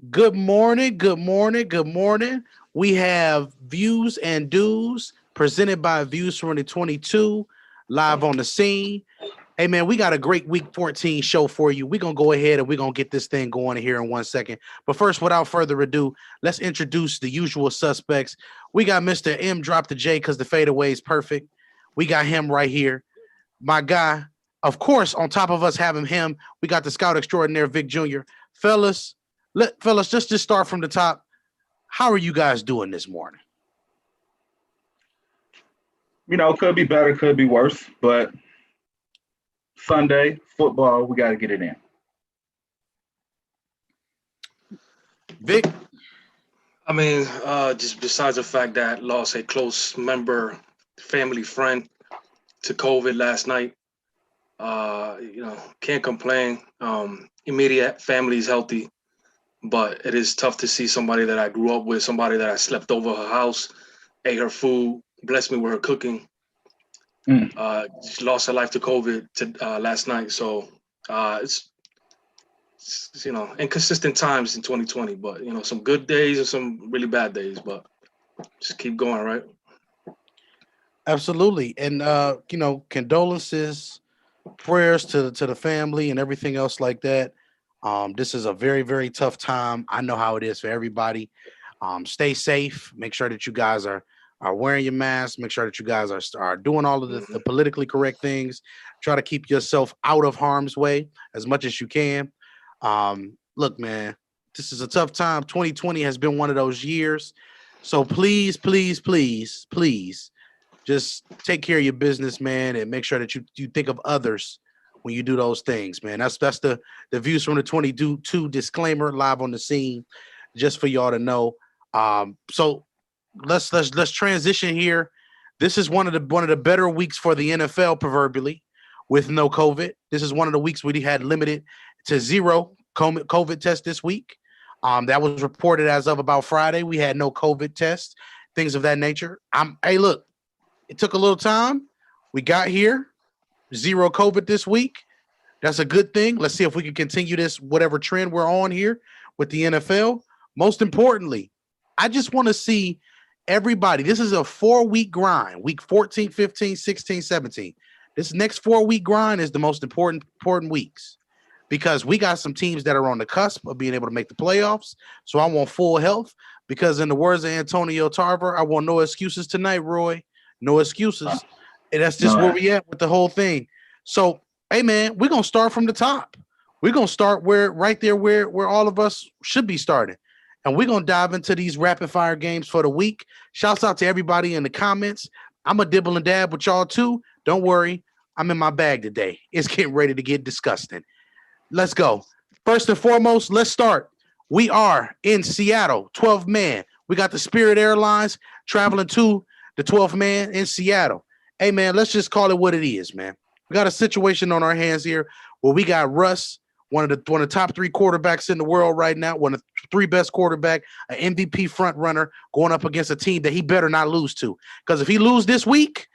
Good morning, good morning, good morning. We have Views and Dues presented by Views 2022 live on the scene. Hey man, we got a great week 14 show for you. We're gonna go ahead and we're gonna get this thing going here in 1 second. But first, without further ado, let's introduce the usual suspects. We got Mr. M drop the J because the fadeaway is perfect. We got him right here. My guy, of course, on top of us having him, we got the scout extraordinaire Vic Jr. Fellas, fellas, just start from the top. How are you guys doing this morning? Could be better, could be worse, but Sunday football, we got to get it in. Vic, Just besides the fact that lost a close member, family friend to COVID last night, can't complain. Immediate family is healthy, but it is tough to see somebody that I grew up with, somebody that I slept over her house, ate her food, blessed me with her cooking. Mm. She lost her life to COVID last night, so it's inconsistent times in 2020. But some good days and some really bad days, but just keep going, right? absolutely. And condolences, prayers to the family and everything else like that. This is a very, very tough time. I know how it is for everybody. Stay safe. Make sure that you guys are wearing your mask. Make sure that you guys are doing all of the Mhm. politically correct things. Try to keep yourself out of harm's way as much as you can. Look, man, this is a tough time. 2020 has been one of those years. So please, please, please, please, just take care of your business, man, and make sure that you think of others when you do those things, man. That's the views from the 22 disclaimer live on the scene, just for y'all to know. So let's transition here. This is one of the better weeks for the NFL, proverbially, with no COVID. This is one of the weeks we had limited to zero COVID tests this week. That was reported as of about Friday. We had no COVID tests, things of that nature. Hey, look, it took a little time. We got here. Zero COVID this week. That's a good thing. Let's see if we can continue this, whatever trend we're on here with the NFL. Most importantly, I just want to see everybody. This is a 4 week grind, week 14, 15, 16, 17. This next 4 week grind is the most important weeks because we got some teams that are on the cusp of being able to make the playoffs. So I want full health because, in the words of Antonio Tarver, I want no excuses tonight, Roy. No Uh, excuses. And that's just where no, we at with the whole thing. So, hey man, we're gonna start from the top. We're gonna start where right there where all of us should be starting. And we're gonna dive into these rapid fire games for the week. Shouts out to everybody in the comments. I'm a dibble and dab with y'all too. Don't worry, I'm in my bag today. It's getting ready to get disgusting. Let's go. First and foremost, let's start. We are in Seattle, 12 man. We got the Spirit Airlines traveling to the 12th man in Seattle. Hey, man, let's just call it what it is, man. We got a situation on our hands here where we got Russ, one of the top three quarterbacks in the world right now, one of the three best quarterback, an MVP front runner, going up against a team that he better not lose to. Because if he lose this week,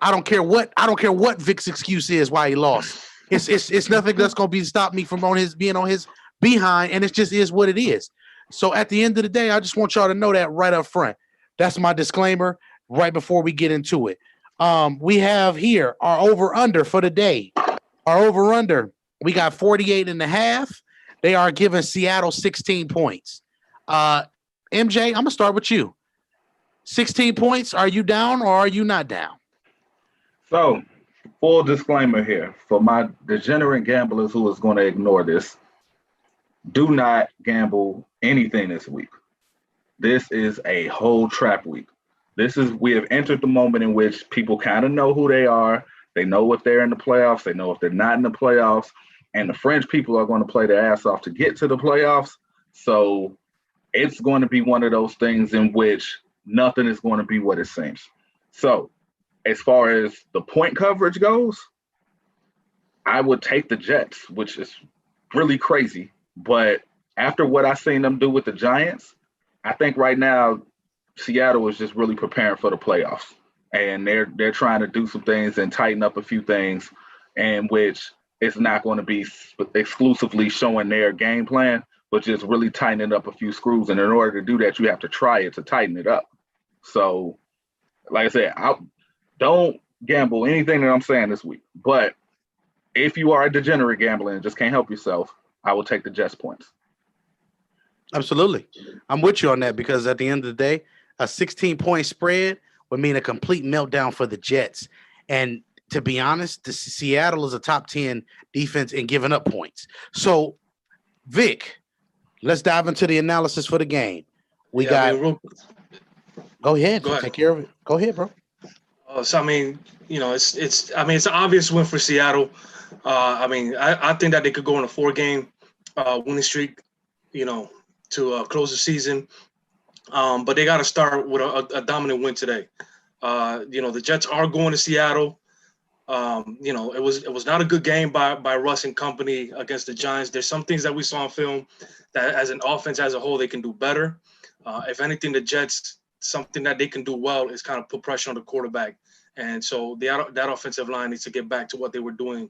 I don't care what Vic's excuse is why he lost. It's nothing that's gonna be stop me from on his being on his behind, and it just is what it is. So at the end of the day, I just want y'all to know that right up front. That's my disclaimer right before we get into it. We have here our over under for the day. Our over under, we got 48 and a half. They are giving Seattle 16 points. Uh MJ, I'm gonna start with you. 16 points. Are you down or are you not down? so full disclaimer here for my degenerate gamblers who is going to ignore this: do not gamble anything this week. This is a whole trap week. We have entered the moment in which people kind of know who they are. They know if they're in the playoffs. They know if they're not in the playoffs. And the French people are going to play their ass off to get to the playoffs. So it's going to be one of those things in which nothing is going to be what it seems. So as far as the point coverage goes, I would take the Jets, which is really crazy. But after what I've seen them do with the Giants, I think right now Seattle is just really preparing for the playoffs, and they're trying to do some things and tighten up a few things, in which it's not going to be exclusively showing their game plan, but just really tightening up a few screws. And in order to do that, you have to try it to tighten it up. So, like I said, I don't gamble anything that I'm saying this week. But if you are a degenerate gambler and just can't help yourself, I will take the Jets points. Absolutely. I'm with you on that because at the end of the day, a 16-point spread would mean a complete meltdown for the Jets. And to be honest, Seattle is a top 10 defense in giving up points. So, Vic, let's dive into the analysis for the game. Go ahead. Go ahead. Take care of it. Go ahead, bro. So I mean, it's an obvious win for Seattle. I think that they could go on a 4-game winning streak, to close the season. But they got to start with a dominant win today. The Jets are going to Seattle. It was not a good game by Russ and company against the Giants. There's some things that we saw on film that as an offense as a whole, they can do better. If anything, the Jets, something that they can do well is kind of put pressure on the quarterback. And so that offensive line needs to get back to what they were doing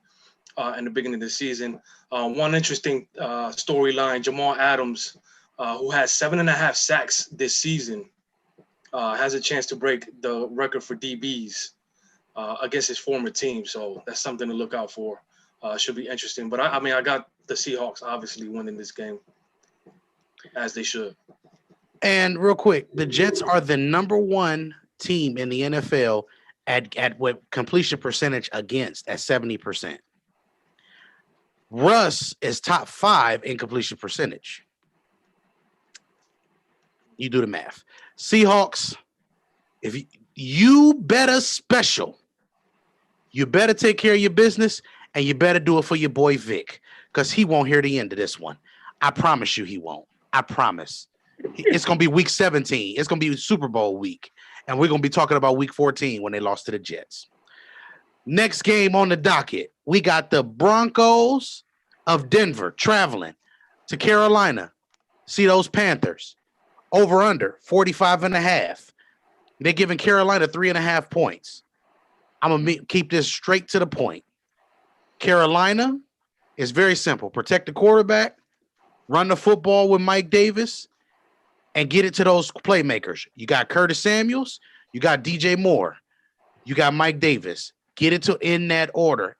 in the beginning of the season. One interesting storyline, Jamal Adams, who has 7.5 sacks this season, has a chance to break the record for DBs against his former team. So that's something to look out for. Should be interesting. But I got the Seahawks obviously winning this game, as they should. And real quick, the Jets are the number 1 team in the NFL at what completion percentage against at 70%. Russ is top 5 in completion percentage. You do the math. Seahawks, if you better special, you better take care of your business and you better do it for your boy Vic because he won't hear the end of this one. I promise you he won't. I promise. It's going to be week 17. It's going to be Super Bowl week. And we're going to be talking about week 14 when they lost to the Jets. Next game on the docket, we got the Broncos of Denver traveling to Carolina. See those Panthers. Over under 45.5. They're giving Carolina 3.5 points. I'm going to keep this straight to the point. Carolina is very simple. Protect the quarterback, run the football with Mike Davis, and get it to those playmakers. You got Curtis Samuels. You got DJ Moore. You got Mike Davis. Get it to in that order.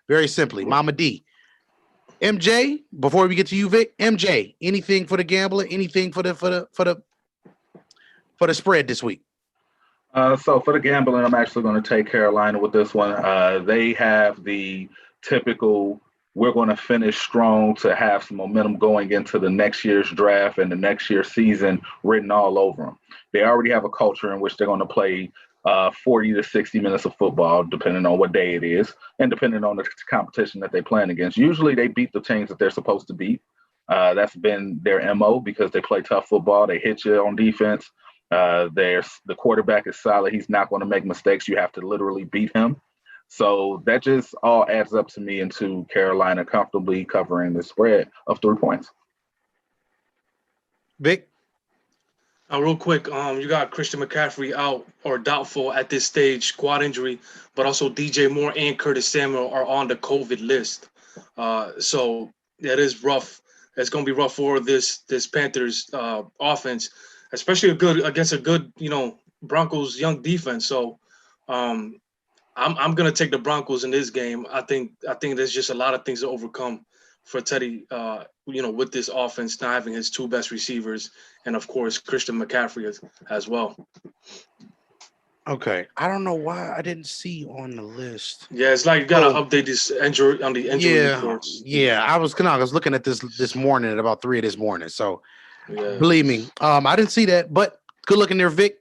Very simply, Mama D. MJ, before we get to you, Vic, MJ, anything for the gambler? Anything for the spread this week? So for the gambling, I'm actually going to take Carolina with this one. They have the typical, we're going to finish strong to have some momentum going into the next year's draft and the next year's season written all over them. They already have a culture in which they're going to play 40 to 60 minutes of football, depending on what day it is, and depending on the competition that they're playing against. Usually they beat the teams that they're supposed to beat. That's been their MO because they play tough football. They hit you on defense. The quarterback is solid. He's not going to make mistakes. You have to literally beat him. So that just all adds up to me into Carolina comfortably covering the spread of 3 points. Vic? Real quick, you got Christian McCaffrey out or doubtful at this stage, quad injury, but also DJ Moore and Curtis Samuel are on the COVID list. So that is rough. It's going to be rough for this Panthers offense, especially against a good, Broncos young defense. So I'm going to take the Broncos in this game. I think there's just a lot of things to overcome for Teddy, with this offense not having his 2 best receivers, and of course Christian McCaffrey as well. Okay, I don't know why I didn't see on the list. Yeah, it's like you gotta update this injury on the injury reports. Yeah, I was looking at this morning at about 3 of this morning. So yeah. Believe me, I didn't see that, but good looking there, Vic.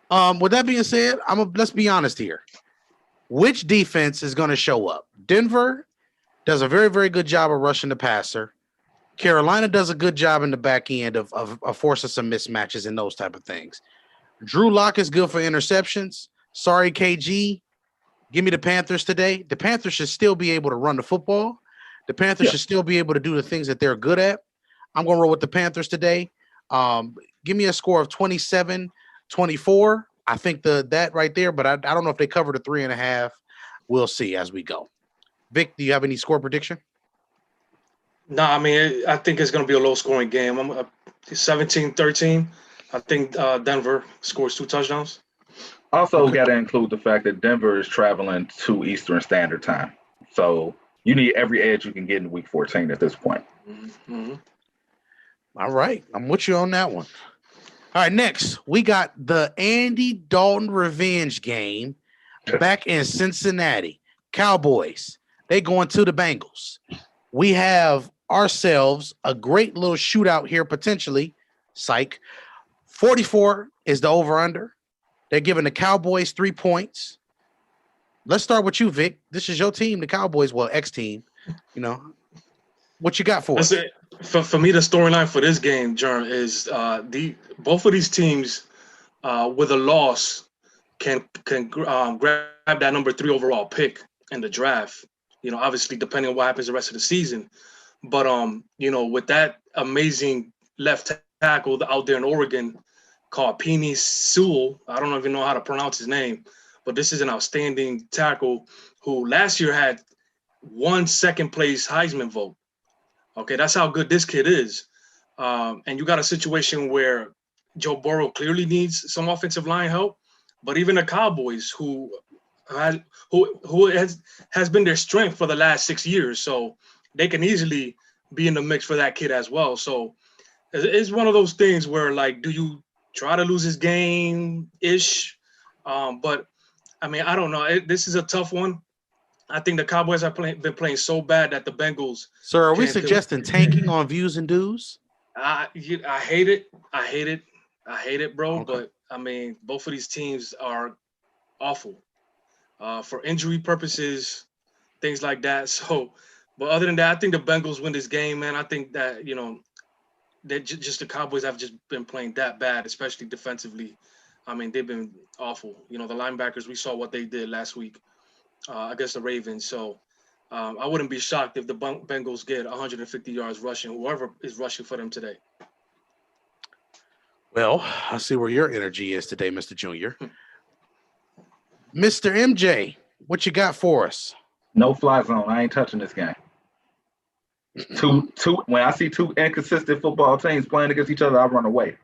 With that being said, let's be honest here. Which defense is going to show up? Denver does a very, very good job of rushing the passer. Carolina does a good job in the back end of forcing some mismatches and those type of things. Drew Lock is good for interceptions. Sorry, KG. Give me the Panthers today. The Panthers should still be able to run the football. The Panthers should still be able to do the things that they're good at. I'm going to roll with the Panthers today. Give me a score of 27-24. I think that right there, but I don't know if they cover the 3.5. We'll see as we go. Vic, do you have any score prediction? No, I mean, I think it's going to be a low-scoring game. I'm 17-13. I think Denver scores 2 touchdowns. Also, Okay. got to include the fact that Denver is traveling to Eastern Standard Time. So you need every edge you can get in Week 14 at this point. Mm-hmm. All right. I'm with you on that one. All right. Next, we got the Andy Dalton revenge game back in Cincinnati. Cowboys. They going to the Bengals. We have ourselves a great little shootout here potentially. Psych. 44 is the over-under. They're giving the Cowboys 3 points. Let's start with you, Vic. This is your team, the Cowboys. Well, ex-team. You know, what you got for us? For me, the storyline for this game, Jerm, is both of these teams with a loss can grab that number 3 overall pick in the draft. You know, obviously depending on what happens the rest of the season. But you know, with that amazing left tackle out there in Oregon called Penei Sewell, I don't even know how to pronounce his name, but this is an outstanding tackle who last year had 1 second place Heisman vote. Okay, that's how good this kid is. And you got a situation where Joe Burrow clearly needs some offensive line help, but even the Cowboys, who has been their strength for the last 6 years, so they can easily be in the mix for that kid as well. So it's one of those things where, like, do you try to lose this game ish? But I mean, I don't know. This is a tough one. I think the Cowboys have been playing so bad that the Bengals. Sir, are we suggesting tanking on views and dues? I hate it. I hate it, bro. Okay. But I mean, both of these teams are awful for injury purposes, things like that. So, but other than that, I think the Bengals win this game, man. I think that, you know, that just the Cowboys have just been playing that bad, especially defensively. I mean, they've been awful. You know, the linebackers, we saw what they did last week against the Ravens. So I wouldn't be shocked if the Bengals get 150 yards rushing, whoever is rushing for them today. Well, I see where your energy is today, Mr. Junior. Mr. MJ, what you got for us? No fly zone. I ain't touching this game. When I see 2 inconsistent football teams playing against each other, I run away.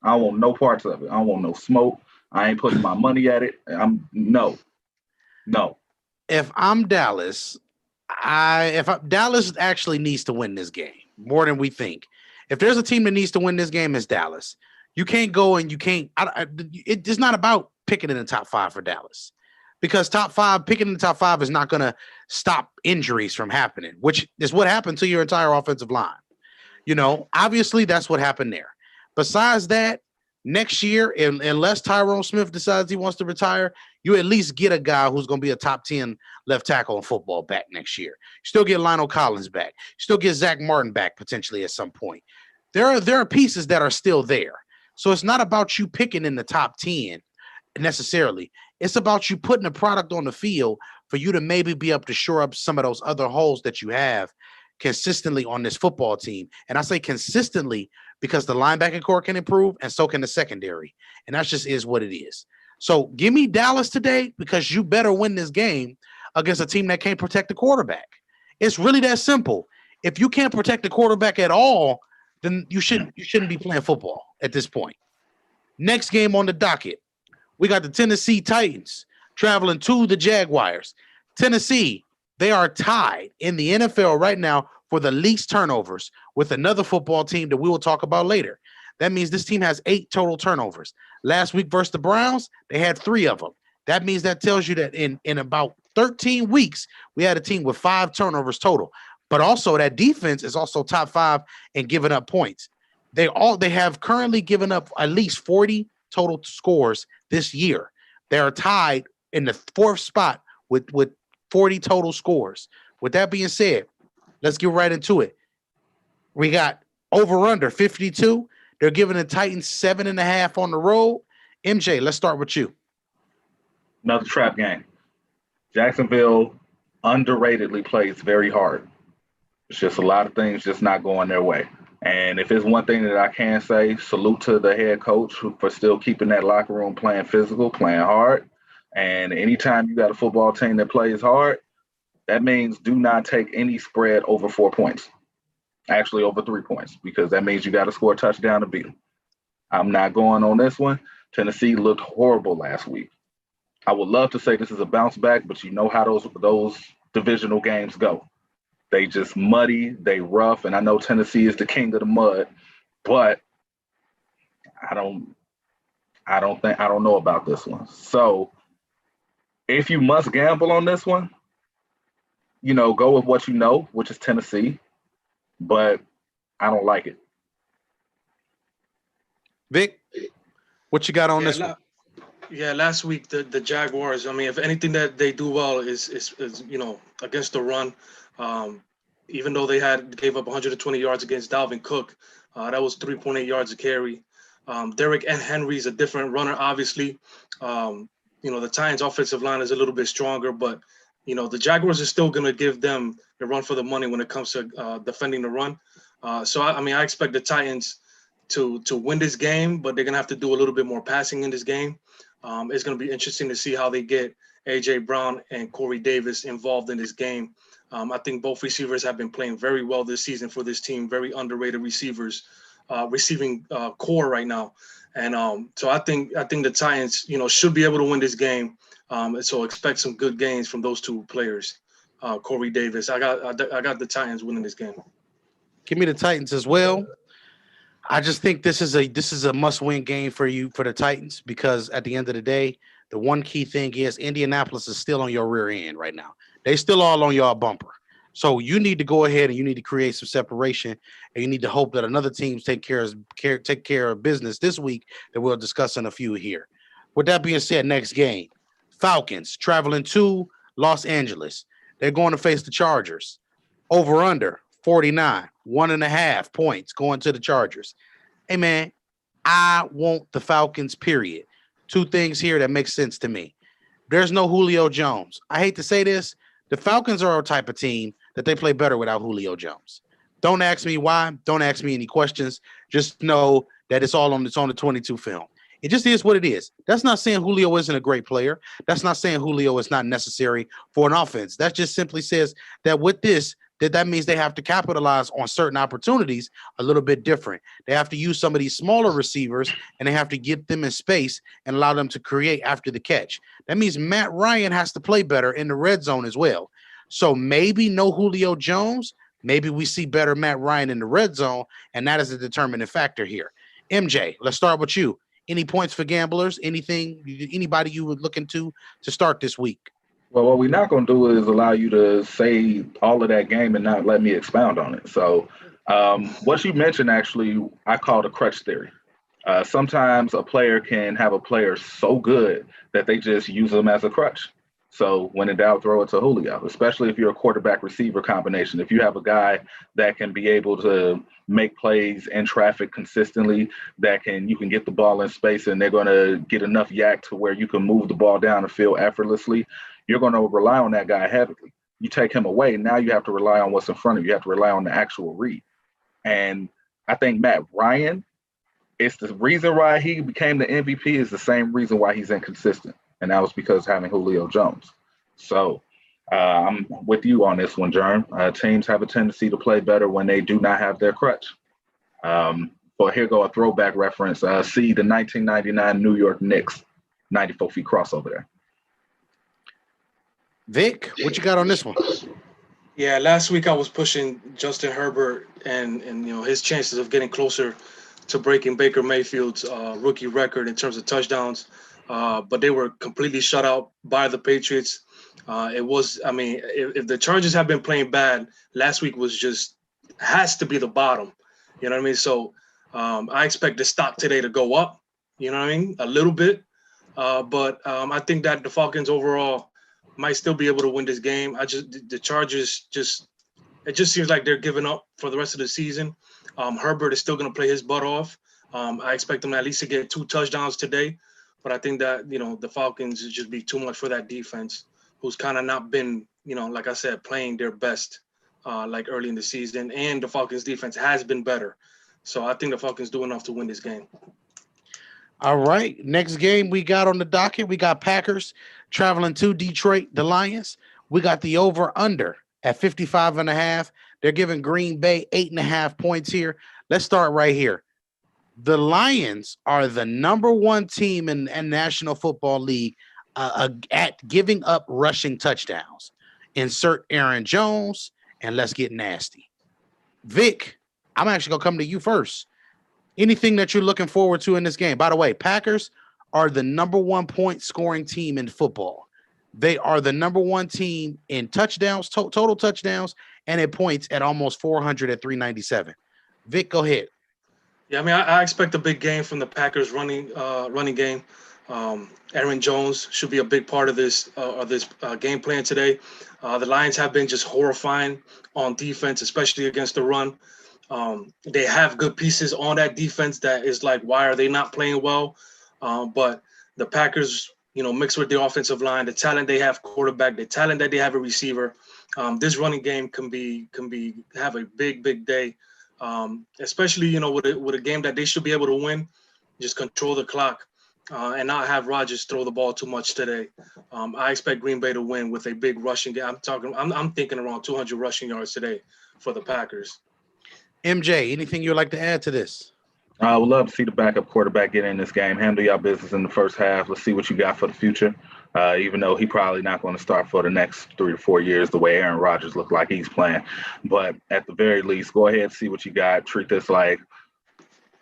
I don't want no parts of it. I don't want no smoke. I ain't putting my money at it. No. If I'm Dallas, Dallas actually needs to win this game more than we think. If there's a team that needs to win this game, it's Dallas. You can't go and you can't. It's not about picking in the top 5 for Dallas, because picking in the top 5 is not going to stop injuries from happening, which is what happened to your entire offensive line. You know, obviously that's what happened there. Besides that, next year, unless Tyrone Smith decides he wants to retire, you at least get a guy who's going to be a top 10 left tackle in football back next year. You still get Lionel Collins back. You still get Zach Martin back potentially at some point. There are pieces that are still there. So it's not about you picking in the top 10 necessarily. It's about you putting a product on the field for you to maybe be able to shore up some of those other holes that you have consistently on this football team. And I say consistently because the linebacking core can improve and so can the secondary. And that just is what it is. So give me Dallas today, because you better win this game against a team that can't protect the quarterback. It's really that simple. If you can't protect the quarterback at all, then you shouldn't be playing football at this point. Next game on the docket, we got the Tennessee Titans traveling to the Jaguars. Tennessee, they are tied in the NFL right now for the least turnovers with another football team that we will talk about later. That means this team has 8 total turnovers. Last week versus the Browns, they had 3 of them. That means that tells you that in about 13 weeks, we had a team with 5 turnovers total. But also that defense is also top 5 in giving up points. They have currently given up at least 40 total scores this year. They are tied in the 4th spot with 40 total scores. With that being said, let's get right into it. We got over-under 52. They're giving the Titans 7.5 on the road. MJ, let's start with you. Another trap game. Jacksonville underratedly plays very hard. It's just a lot of things just not going their way. And if it's one thing that I can say, salute to the head coach for still keeping that locker room playing physical, playing hard. And anytime you got a football team that plays hard, that means do not take any spread over 4 points. Actually, over 3 points, because that means you got to score a touchdown to beat them. I'm not going on this one. Tennessee looked horrible last week. I would love to say this is a bounce back, but you know how those divisional games go. They just muddy, they rough, and I know Tennessee is the king of the mud, but I don't know about this one. So if you must gamble on this one, go with what you know, which is Tennessee, but I don't like it. Vic, what you got on this one? Yeah, last week the Jaguars. I mean, if anything that they do well is against the run. Even though they gave up 120 yards against Dalvin Cook, that was 3.8 yards a carry. Derrick Henry's a different runner, obviously. The Titans' offensive line is a little bit stronger, but the Jaguars are still going to give them the run for the money when it comes to defending the run. So I expect the Titans to win this game, but they're going to have to do a little bit more passing in this game. It's going to be interesting to see how they get A.J. Brown and Corey Davis involved in this game. I think both receivers have been playing very well this season for this team, very underrated receivers, receiving core right now. And so I think the Titans, should be able to win this game. So expect some good gains from those two players, Corey Davis. I got the Titans winning this game. Give me the Titans as well. I just think this is a must-win game for the Titans, because at the end of the day, the one key thing is Indianapolis is still on your rear end right now. They still all on your bumper. So you need to go ahead and you need to create some separation, and you need to hope that another team take care of business this week that we'll discuss in a few here. With that being said, next game, Falcons traveling to Los Angeles. They're going to face the Chargers. Over under 49, 1.5 points going to the Chargers. Hey man, I want the Falcons, period. Two things here that make sense to me. There's no Julio Jones. I hate to say this. The Falcons are a type of team that they play better without Julio Jones. Don't ask me why. Don't ask me any questions. Just know that it's on the 22 film. It just is what it is. That's not saying Julio isn't a great player. That's not saying Julio is not necessary for an offense. That just simply says that with this, that means they have to capitalize on certain opportunities a little bit different. They have to use some of these smaller receivers, and they have to get them in space and allow them to create after the catch. That means Matt Ryan has to play better in the red zone as well. So maybe no Julio Jones. Maybe we see better Matt Ryan in the red zone, and that is a determining factor here. MJ, let's start with you. Any points for gamblers? Anybody you would look into to start this week? Well, what we're not going to do is allow you to say all of that game and not let me expound on it. So what you mentioned, actually, I call the crutch theory. Sometimes a player can have a player so good that they just use them as a crutch. So when in doubt, throw it to Julio, especially if you're a quarterback receiver combination. If you have a guy that can be able to make plays in traffic consistently, you can get the ball in space and they're going to get enough yak to where you can move the ball down the field effortlessly, you're going to rely on that guy heavily. You take him away, now you have to rely on what's in front of you. You have to rely on the actual read. And I think Matt Ryan, it's the reason why he became the MVP is the same reason why he's inconsistent. And that was because having Julio Jones. So I'm with you on this one, Jerm. Teams have a tendency to play better when they do not have their crutch. But here go a throwback reference. See the 1999 New York Knicks, 94 feet crossover there. Vic, what you got on this one? Yeah, last week I was pushing Justin Herbert and his chances of getting closer to breaking Baker Mayfield's rookie record in terms of touchdowns. But they were completely shut out by the Patriots. If the Chargers have been playing bad, last week has to be the bottom. You know what I mean? So I expect the stock today to go up, you know what I mean? A little bit. But I think that the Falcons overall might still be able to win this game. The Chargers it just seems like they're giving up for the rest of the season. Herbert is still going to play his butt off. I expect them at least to get 2 touchdowns today. But I think that, the Falcons would just be too much for that defense, who's kind of not been, like I said, playing their best like early in the season. And the Falcons defense has been better. So I think the Falcons do enough to win this game. All right. Next game we got on the docket, we got Packers traveling to Detroit, the Lions. We got the over-under at 55.5. They're giving Green Bay 8.5 points here. Let's start right here. The Lions are the number one team in National Football League at giving up rushing touchdowns. Insert Aaron Jones, and let's get nasty. Vic, I'm actually going to come to you first. Anything that you're looking forward to in this game? By the way, Packers are the number one point scoring team in football. They are the number one team in touchdowns, total touchdowns, and in points at almost 400 at 397. Vic, go ahead. Yeah, I mean, I expect a big game from the Packers running game. Aaron Jones should be a big part of this game plan today. The Lions have been just horrifying on defense, especially against the run. They have good pieces on that defense that is like, why are they not playing well? But the Packers, mixed with the offensive line, the talent they have quarterback, the talent that they have a receiver, this running game can have a big day. Especially with a game that they should be able to win, just control the clock and not have Rodgers throw the ball too much today. I expect Green Bay to win with a big rushing game. I'm thinking around 200 rushing yards today for the Packers. MJ, anything you'd like to add to this? I would love to see the backup quarterback get in this game. Handle your business in the first half. Let's see what you got for the future. Even though he probably not going to start for the next 3 to 4 years the way Aaron Rodgers looked like he's playing. But at the very least, go ahead and see what you got. Treat this like,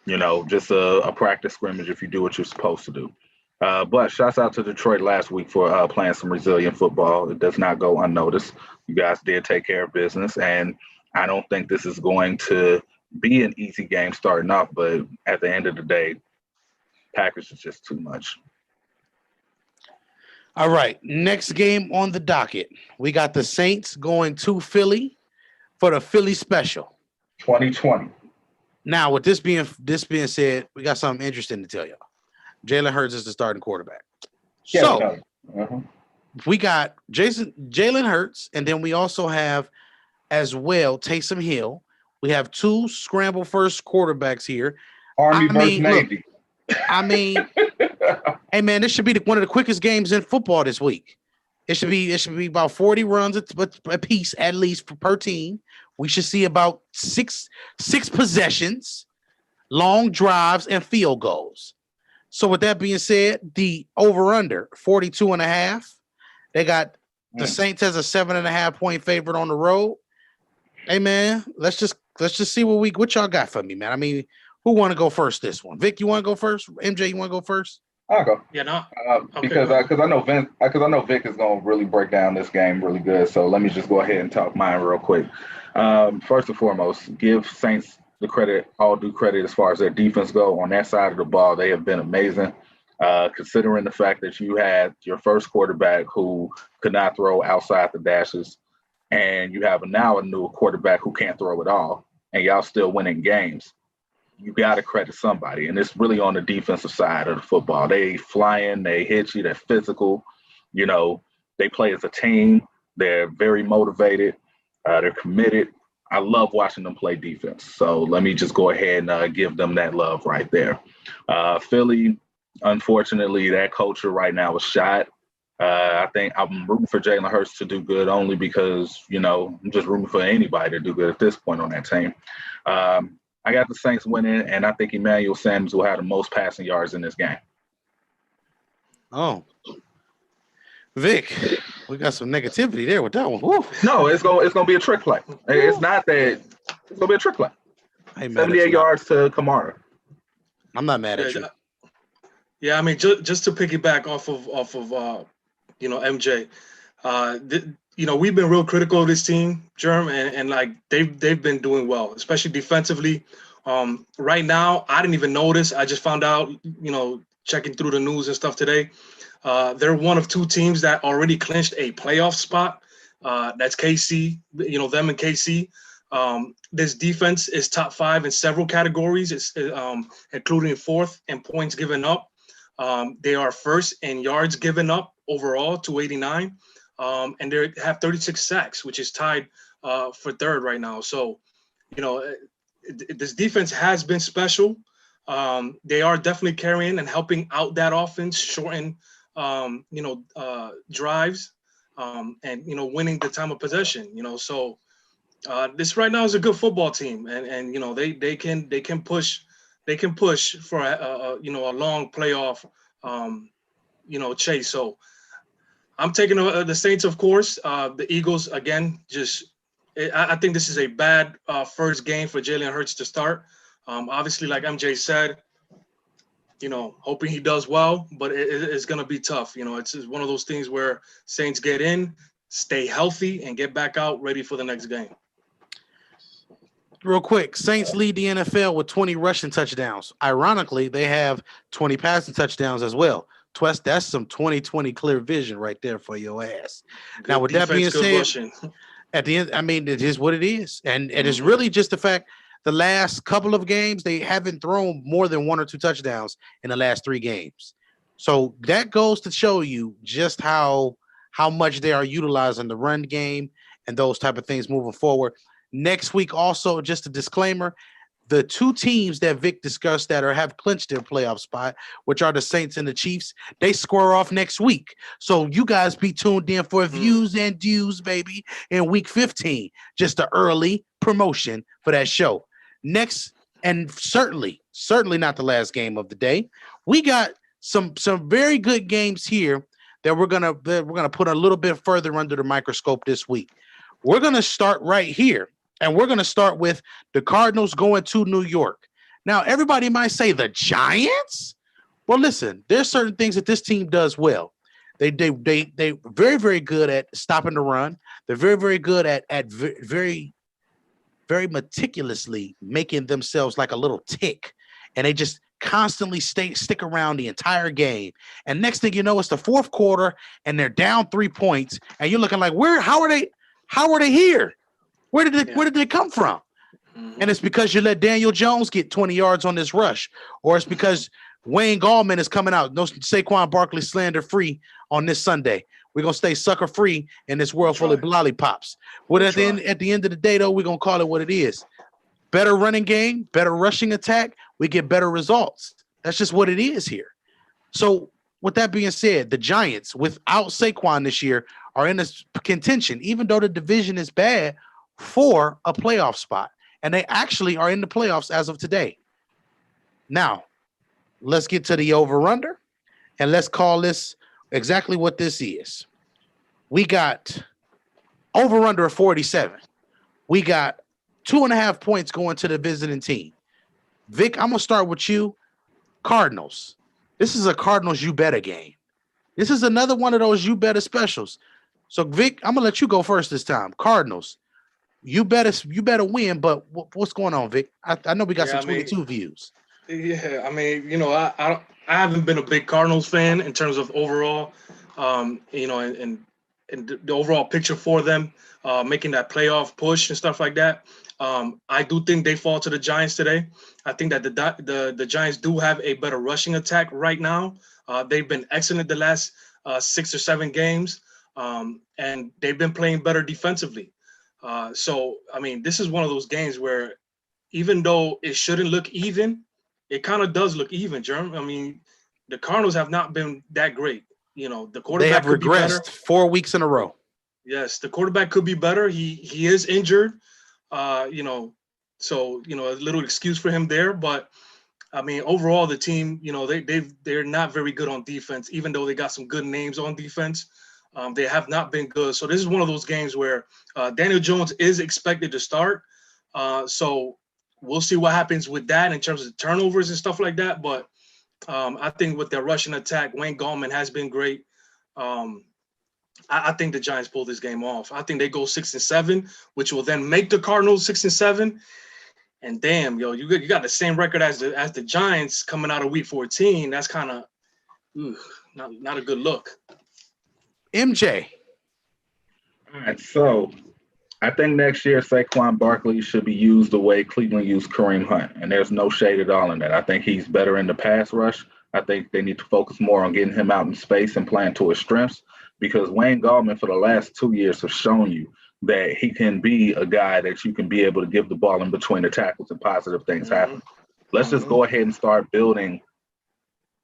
just a practice scrimmage if you do what you're supposed to do. But shouts out to Detroit last week for playing some resilient football. It does not go unnoticed. You guys did take care of business. And I don't think this is going to be an easy game starting off. But at the end of the day, Packers is just too much. All right, next game on the docket. We got the Saints going to Philly for the Philly special. 2020. Now, with this being said, we got something interesting to tell y'all. Jalen Hurts is the starting quarterback. Yeah, so we got Jalen Hurts, and then we also have as well Taysom Hill. We have two scramble first quarterbacks here. Army versus Navy. Hey man, this should be one of the quickest games in football this week. It should be about 40 runs a piece at least per team. We should see about six possessions, long drives, and field goals. So with that being said, the over/under 42.5. They got the Saints as a 7.5 point favorite on the road. Hey man, let's just see what y'all got for me, man. I mean, who want to go first this one? Vic, you want to go first? MJ, you want to go first? I'll go. Yeah, no. Okay. Because I know Vic is going to really break down this game really good. So let me just go ahead and talk mine real quick. First and foremost, give Saints the credit, all due credit as far as their defense go. On that side of the ball, they have been amazing. Considering the fact that you had your first quarterback who could not throw outside the dashes, and you have now a new quarterback who can't throw at all, and y'all still winning games. You got to credit somebody, and it's really on the defensive side of the football. They flying, they hit you, they're physical. They play as a team. They're very motivated. They're committed. I love watching them play defense. So let me just go ahead and give them that love right there. Philly, unfortunately, that culture right now is shot. I think I'm rooting for Jalen Hurts to do good only because, I'm just rooting for anybody to do good at this point on that team. I got the Saints winning, and I think Emmanuel Sanders will have the most passing yards in this game. Oh. Vic, we got some negativity there with that one. Woo. No, it's gonna be a trick play. It's not that. It's gonna be a trick play. 78 yards to Kamara. I'm not mad at you. Yeah, I mean, just to piggyback off of MJ, we've been real critical of this team, Germ, and like they've been doing well, especially defensively. Right now, I didn't even notice. I just found out, checking through the news and stuff today. They're one of two teams that already clinched a playoff spot. That's KC, them and KC. This defense is top 5 in several categories, including 4th in points given up. They are 1st in yards given up overall, 289. And they have 36 sacks, which is tied for 3rd right now. So, this defense has been special. They are definitely carrying and helping out that offense, shorten, drives, and, winning the time of possession, So This right now is a good football team, and you know they can push for a long playoff chase. So I'm taking the Saints, of course. The Eagles again. I think this is a bad first game for Jalen Hurts to start. Obviously, like MJ said, hoping he does well, but it's going to be tough. It's just one of those things where Saints get in, stay healthy, and get back out ready for the next game. Real quick, Saints lead the NFL with 20 rushing touchdowns. Ironically, they have 20 passing touchdowns as well. That's some 2020 clear vision right there for your ass. Good Now, with defense, that being good said, rushing. at the end, I mean, it is what it is. And it is really just the fact the last couple of games, they haven't thrown more than 1 or 2 touchdowns in the last 3 games. So that goes to show you just how much they are utilizing the run game and those type of things moving forward. Next week, also, just a disclaimer, the 2 teams that Vic discussed that have clinched their playoff spot, which are the Saints and the Chiefs, they square off next week. So you guys be tuned in for views and dues, baby, in week 15. Just an early promotion for that show. Next, and certainly not the last game of the day, we got some very good games here that we're gonna put a little bit further under the microscope this week. We're gonna start right here. And we're going to start with the Cardinals going to New York. Now, everybody might say the Giants. Well, listen, there's certain things that this team does well. They very, very good at stopping the run. They're very, very good at very, very meticulously making themselves like a little tick. And they just constantly stick around the entire game. And next thing you know, it's the fourth quarter and they're down 3 points. And you're looking like, how are they here? Where did they come from? And it's because you let Daniel Jones get 20 yards on this rush, or it's because Wayne Gallman is coming out. No Saquon Barkley slander free on this Sunday. We're gonna stay sucker free in this world full of lollipops. Well, at the end of the day, though, we're gonna call it what it is. Better running game, better rushing attack, we get better results. That's just what it is here. So, with that being said, the Giants, without Saquon this year, are in this contention, even though the division is bad, for a playoff spot. And they actually are in the playoffs as of today. Now, let's get to the over-under, and let's call this exactly what this is. We got over-under of 47. We got 2.5 points going to the visiting team. Vic, I'm going to start with you. Cardinals. This is a Cardinals you better game. This is another one of those you better specials. So, Vic, I'm going to let you go first this time. Cardinals. You better win, but what's going on, Vic? I know we got some 22 views. Yeah, I mean, I haven't been a big Cardinals fan in terms of overall, and the overall picture for them, making that playoff push and stuff like that. I do think they fall to the Giants today. I think that the Giants do have a better rushing attack right now. They've been excellent the last 6 or 7 games, and they've been playing better defensively. So, I mean, this is one of those games where even though it shouldn't look even, it kind of does look even, Jerm. I mean, the Cardinals have not been that great. The quarterback could be better. 4 weeks in a row. Yes, the quarterback could be better. He is injured, so, a little excuse for him there. But, I mean, overall, the team, they're not very good on defense, even though they got some good names on defense. They have not been good. So this is one of those games where Daniel Jones is expected to start. So we'll see what happens with that in terms of turnovers and stuff like that. But I think with their rushing attack, Wayne Gallman has been great. I think the Giants pull this game off. I think they go 6-7, which will then make the Cardinals 6-7. And damn, you got the same record as the Giants coming out of Week 14. That's kind of not a good look. MJ. All right, so I think next year Saquon Barkley should be used the way Cleveland used Kareem Hunt, and there's no shade at all in that. I think he's better in the pass rush. I think they need to focus more on getting him out in space and playing to his strengths, because Wayne Gallman for the last 2 years have shown you that he can be a guy that you can be able to give the ball in between the tackles and positive things happen. Let's just go ahead and start building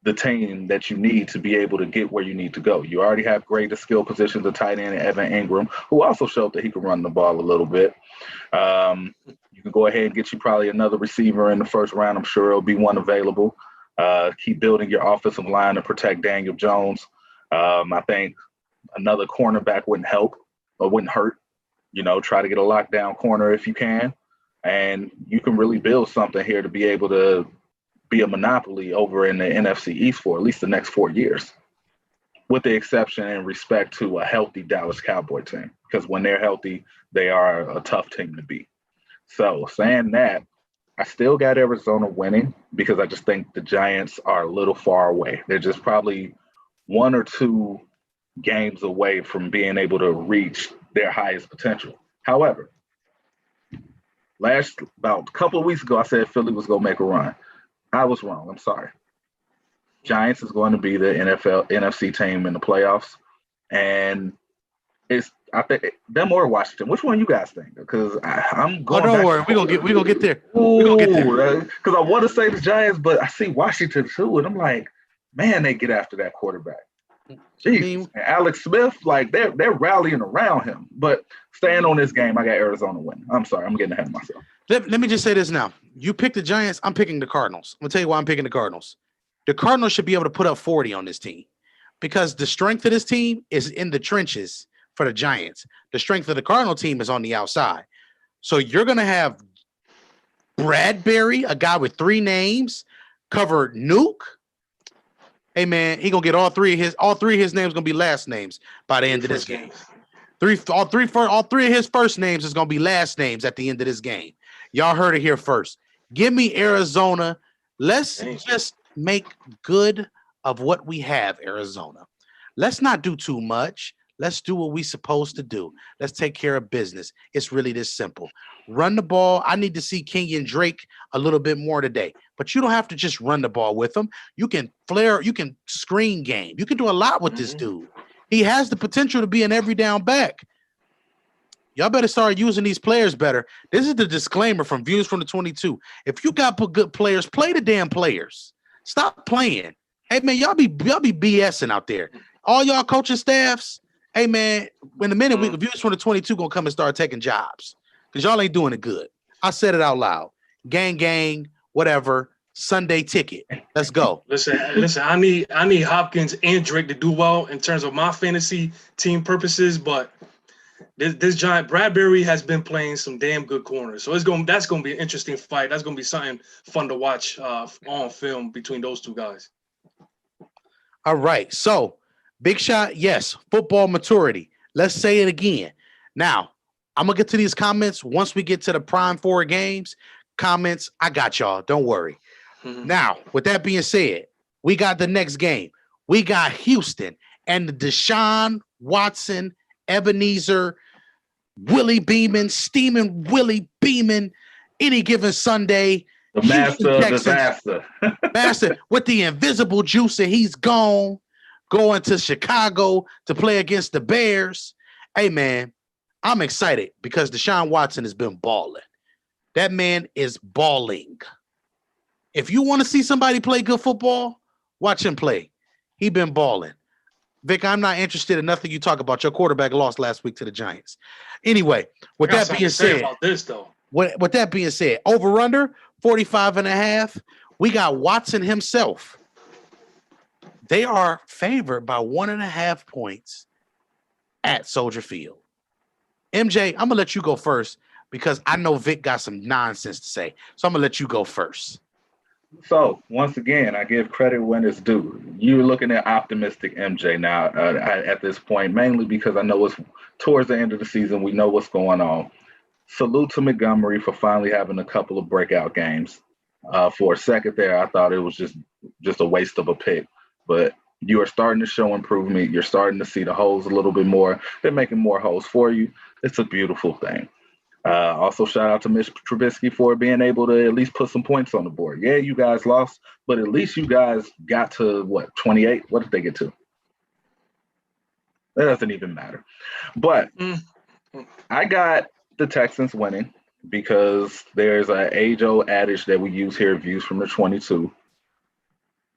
the team that you need to be able to get where you need to go. You already have great skill positions, the tight end and Evan Ingram, who also showed that he can run the ball a little bit. You can go ahead and get you probably another receiver in the first round. I'm sure there'll be one available. Keep building your offensive line to protect Daniel Jones. I think another cornerback wouldn't help or wouldn't hurt. Try to get a lockdown corner if you can. And you can really build something here to be able to be a monopoly over in the NFC East for at least the next 4 years, with the exception and respect to a healthy Dallas Cowboy team, because when they're healthy, they are a tough team to beat. So saying that, I still got Arizona winning because I just think the Giants are a little far away. They're just probably 1 or 2 games away from being able to reach their highest potential. However, about a couple of weeks ago, I said Philly was going to make a run. I was wrong. I'm sorry. Giants is going to be the NFC team in the playoffs, and I think them or Washington. Which one you guys think? Because I'm going. Oh, don't worry. We're gonna get there. We're gonna get there. Because I want to say the Giants, but I see Washington too, and I'm like, man, they get after that quarterback. Jeez, and Alex Smith, like they're rallying around him. But staying on this game, I got Arizona winning. I'm sorry, I'm getting ahead of myself. Let me just say this now. You pick the Giants. I'm picking the Cardinals. I'm gonna tell you why I'm picking the Cardinals. The Cardinals should be able to put up 40 on this team because the strength of this team is in the trenches for the Giants. The strength of the Cardinal team is on the outside. So you're going to have Bradbury, a guy with 3 names, cover Nuke. Hey, man, he going to get all three of his names going to be last names by the end of this game. All three of his first names is going to be last names at the end of this game. Y'all heard it here first. Give me Arizona. Let's just make good of what we have, Arizona. Let's not do too much. Let's do what we're supposed to do. Let's take care of business. It's really this simple. Run the ball. I need to see Kenyon Drake a little bit more today, but you don't have to just run the ball with him. You can flare, you can screen game. You can do a lot with this dude. He has the potential to be an every down back. Y'all better start using these players better. This is the disclaimer from Views from the 22. If you got good players, play the damn players. Stop playing. Hey, man, y'all be BSing out there. All y'all coaching staffs, hey, man, in a minute, Views from the 22 going to come and start taking jobs because y'all ain't doing it good. I said it out loud. Gang, whatever, Sunday ticket. Let's go. Listen, I need Hopkins and Drake to do well in terms of my fantasy team purposes, but this giant Bradbury has been playing some damn good corners. So that's going to be an interesting fight. That's going to be something fun to watch on film between those two guys. All right. So, Big Shot, yes, football maturity. Let's say it again. Now, I'm going to get to these comments once we get to the prime 4 games. Comments, I got y'all. Don't worry. Now, with that being said, we got the next game. We got Houston and the Deshaun Watson, Ebenezer, Willie Beeman, steaming Willie Beeman, any given Sunday. The master of disaster. Master with the invisible juice, and he's going to Chicago to play against the Bears. Hey, man, I'm excited because Deshaun Watson has been balling. That man is balling. If you want to see somebody play good football, watch him play. He been balling. Vic, I'm not interested in nothing you talk about. Your quarterback lost last week to the Giants. Anyway, with that being said, about this though. With that being said, over under 45.5. We got Watson himself. They are favored by 1.5 points at Soldier Field. MJ, I'm gonna let you go first because I know Vic got some nonsense to say. So I'm gonna let you go first. So once again, I give credit when it's due. You're looking at optimistic MJ now at this point, mainly because I know it's towards the end of the season. We know what's going on. Salute to Montgomery for finally having a couple of breakout games. For a second there, I thought it was just a waste of a pick, but you are starting to show improvement. You're starting to see the holes a little bit more. They're making more holes for you. It's a beautiful thing. Also, shout out to Mitch Trubisky for being able to at least put some points on the board. Yeah, you guys lost, but at least you guys got to, 28? What did they get to? That doesn't even matter. But I got the Texans winning because there's an age-old adage that we use here at Views from the 22.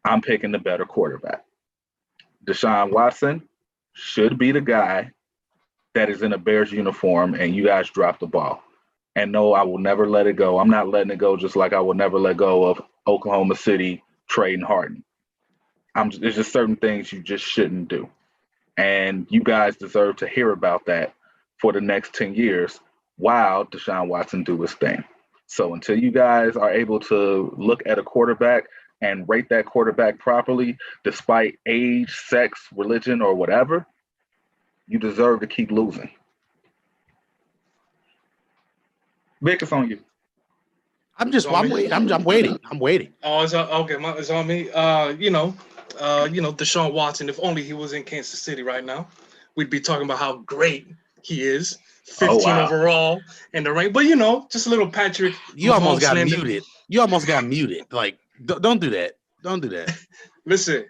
I'm picking the better quarterback. Deshaun Watson should be the guy that is in a Bears uniform and you guys drop the ball. And no, I will never let it go. I'm not letting it go, just like I will never let go of Oklahoma City trading Harden. There's just certain things you just shouldn't do. And you guys deserve to hear about that for the next 10 years while Deshaun Watson do his thing. So until you guys are able to look at a quarterback and rate that quarterback properly, despite age, sex, religion, or whatever, you deserve to keep losing. Vic, it's on you. I'm waiting. Oh, it's okay. It's on me. Deshaun Watson. If only he was in Kansas City right now, we'd be talking about how great he is. 15 overall in the rank. But just a little Patrick. You almost got muted. You almost got muted. Like, don't do that. Don't do that. Listen,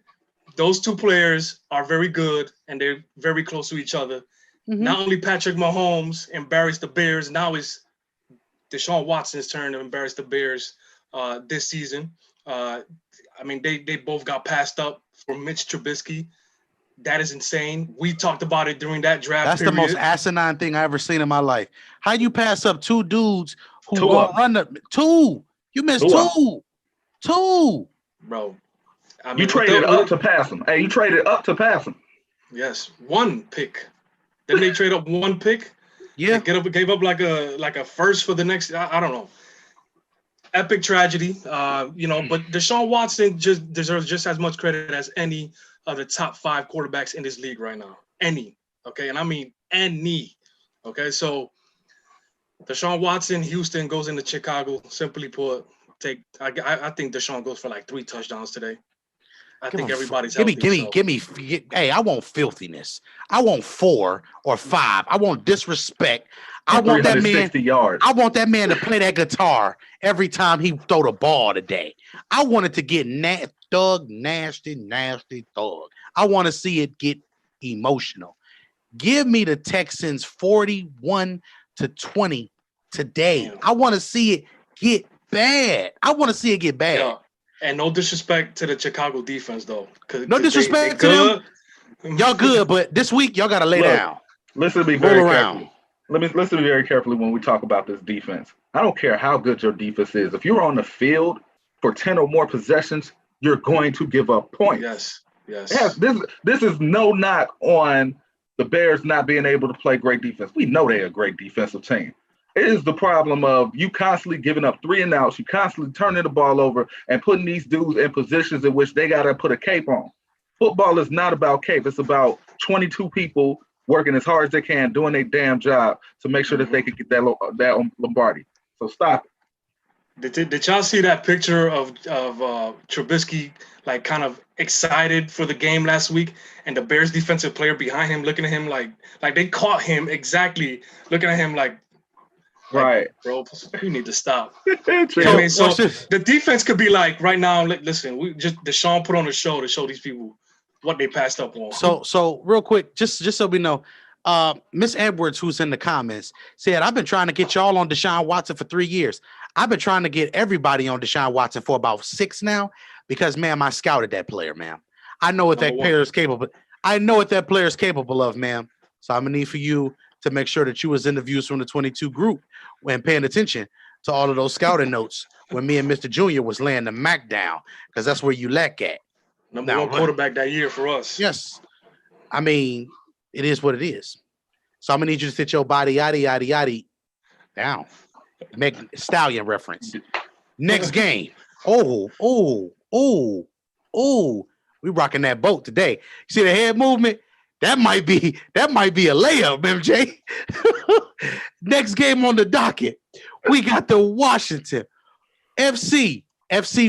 those two players are very good and they're very close to each other. Mm-hmm. Not only Patrick Mahomes embarrassed the Bears, now it's Deshaun Watson's turn to embarrass the Bears this season. They both got passed up for Mitch Trubisky. That is insane. We talked about it during that draft. That's period. The most asinine thing I ever seen in my life. How you pass up two dudes who gonna run the two? You missed two. Bro. You traded up to pass him. Hey, you traded up to pass him. Yes, one pick. Didn't they trade up one pick? Yeah. They gave up like a first for the next. I don't know. Epic tragedy. But Deshaun Watson just deserves just as much credit as any of the top 5 quarterbacks in this league right now. Any. Okay, and I mean any. Okay, so Deshaun Watson, Houston goes into Chicago. Simply put, I think Deshaun goes for like 3 touchdowns today. I think everybody's healthy. Give me. Hey, I want filthiness. I want 4 or 5. I want disrespect. I want that man. Yards. I want that man to play that guitar every time he throw the ball today. I want it to get nasty thug. I want to see it get emotional. Give me the Texans 41-20 today. I want to see it get bad. Yeah. And no disrespect to the Chicago defense, though. No disrespect to them. Y'all good, but this week y'all gotta lay down. Listen to me very carefully. Listen to me very carefully when we talk about this defense. I don't care how good your defense is. If you're on the field for 10 or more possessions, you're going to give up points. Yes. This is no knock on the Bears not being able to play great defense. We know they're a great defensive team. It is the problem of you constantly giving up 3 and outs, you constantly turning the ball over and putting these dudes in positions in which they got to put a cape on. Football is not about cape. It's about 22 people working as hard as they can, doing their damn job to make sure that they can get that Lombardi. So stop it. Did y'all see that picture of Trubisky, like kind of excited for the game last week, and the Bears defensive player behind him looking at him like they caught him exactly looking at him like, right, bro, you need to stop. The defense could be like right now. Listen, we just Deshaun put on a show to show these people what they passed up on. So real quick, just so we know, Miss Edwards, who's in the comments, said, "I've been trying to get y'all on Deshaun Watson for 3 years. I've been trying to get everybody on Deshaun Watson for about 6 now because, ma'am, I scouted that player, ma'am. I know what that player is capable. I know what that player is capable of, ma'am. So I'm gonna need for you to make sure that you was in the views from the 22 group when paying attention to all of those scouting notes when me and Mr. Junior was laying the Mac down, because that's where you lack at. Number one quarterback that year for us. Yes. I mean, it is what it is. So I'm gonna need you to sit your body yaddy down. Make Stallion reference. Next game. Oh. We rocking that boat today. See the head movement? That might be a layup, MJ. Next game on the docket, we got the Washington FC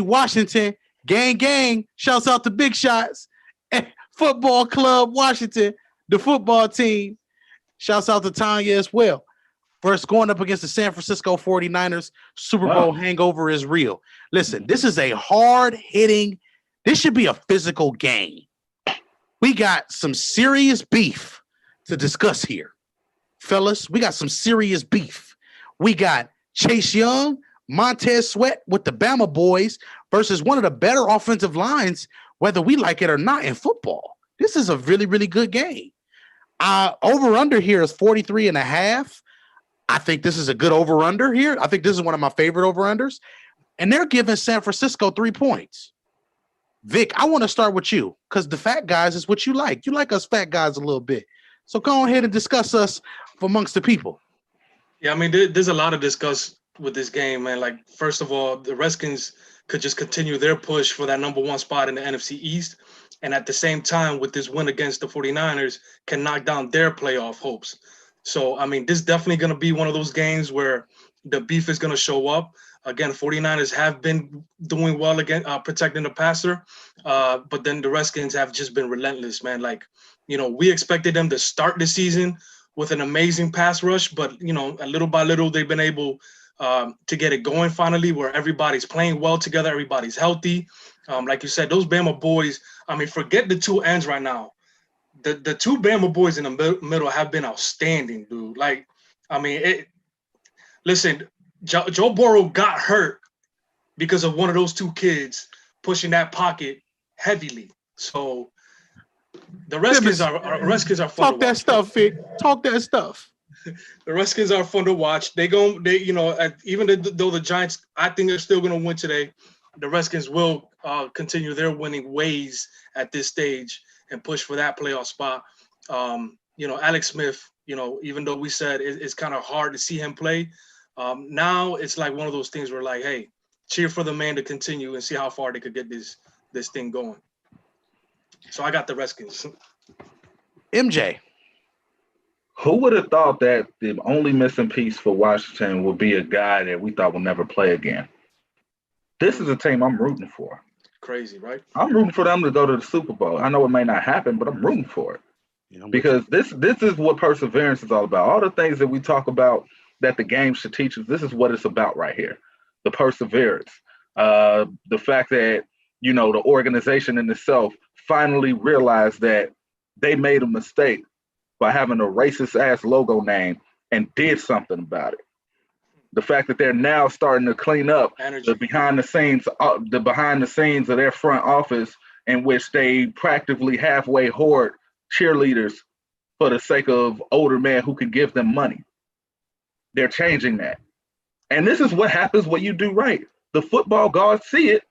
Washington gang. Shouts out to Big Shots. Football Club Washington, the football team. Shouts out to Tanya as well. First, going up against the San Francisco 49ers, Super Bowl hangover is real. Listen, this is a hard-hitting, this should be a physical game. We got some serious beef to discuss here. Fellas, we got some serious beef. We got Chase Young, Montez Sweat with the Bama boys versus one of the better offensive lines, whether we like it or not, in football. This is a really, really good game. Over-under here is 43.5. I think this is a good over-under here. I think this is one of my favorite over-unders. And they're giving San Francisco 3 points. Vic, I want to start with you because the fat guys is what you like. You like us fat guys a little bit. So go ahead and discuss us amongst the people. Yeah, I mean, there's a lot to discuss with this game, man. Like, first of all, the Redskins could just continue their push for that number one spot in the NFC East. And at the same time, with this win against the 49ers, can knock down their playoff hopes. So, I mean, this is definitely going to be one of those games where the beef is going to show up. Again, 49ers have been doing well again, protecting the passer. But then the Redskins have just been relentless, man. Like, we expected them to start the season with an amazing pass rush, but, a little by little, they've been able to get it going finally, where everybody's playing well together, everybody's healthy. Like you said, those Bama boys, I mean, forget the two ends right now. The two Bama boys in the middle have been outstanding, dude. Like, I mean, listen, Joe Burrow got hurt because of one of those two kids pushing that pocket heavily. So the Redskins are fun Talk to that watch. stuff, Vic. Talk that stuff. The Redskins are fun to watch. Even though the Giants, I think they're still going to win today, the Redskins will continue their winning ways at this stage and push for that playoff spot. Alex Smith, even though we said it's kind of hard to see him play, now it's like one of those things where, like, hey, cheer for the man to continue and see how far they could get this thing going. So I got the Redskins. MJ. Who would have thought that the only missing piece for Washington would be a guy that we thought would never play again? This is a team I'm rooting for. Crazy, right? I'm rooting for them to go to the Super Bowl. I know it may not happen, but I'm rooting for it. Because this is what perseverance is all about. All the things that we talk about that the game should teach us, this is what it's about right here. The perseverance. The fact that, the organization in itself finally realized that they made a mistake by having a racist ass logo name and did something about it. The fact that they're now starting to clean up the behind the scenes of their front office, in which they practically halfway hoard cheerleaders for the sake of older men who can give them money. They're changing that. And this is what happens when you do right. The football gods see it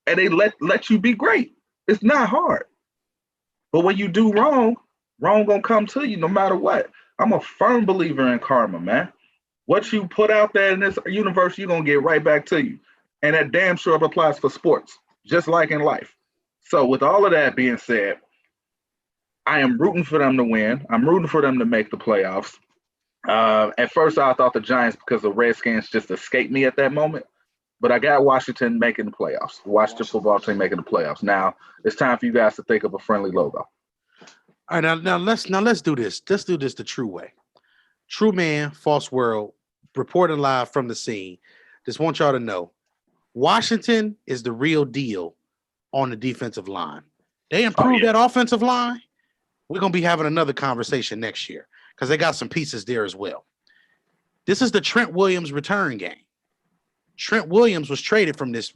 and they let you be great. It's not hard. But when you do wrong gonna come to you no matter what. I'm a firm believer in karma, man. What you put out there in this universe, you're gonna get right back to you. And that damn sure applies for sports, just like in life. So with all of that being said, I am rooting for them to win. I'm rooting for them to make the playoffs. At first, I thought the Giants, because the Redskins just escaped me at that moment. But I got Washington making the playoffs. Washington football team making the playoffs. Now it's time for you guys to think of a friendly logo. All right, now let's do this. Let's do this the true way. True man, false world, reporting live from the scene. Just want y'all to know, Washington is the real deal on the defensive line. They improved that offensive line. We're gonna be having another conversation next year because they got some pieces there as well. This is the Trent Williams return game. Trent Williams was traded from this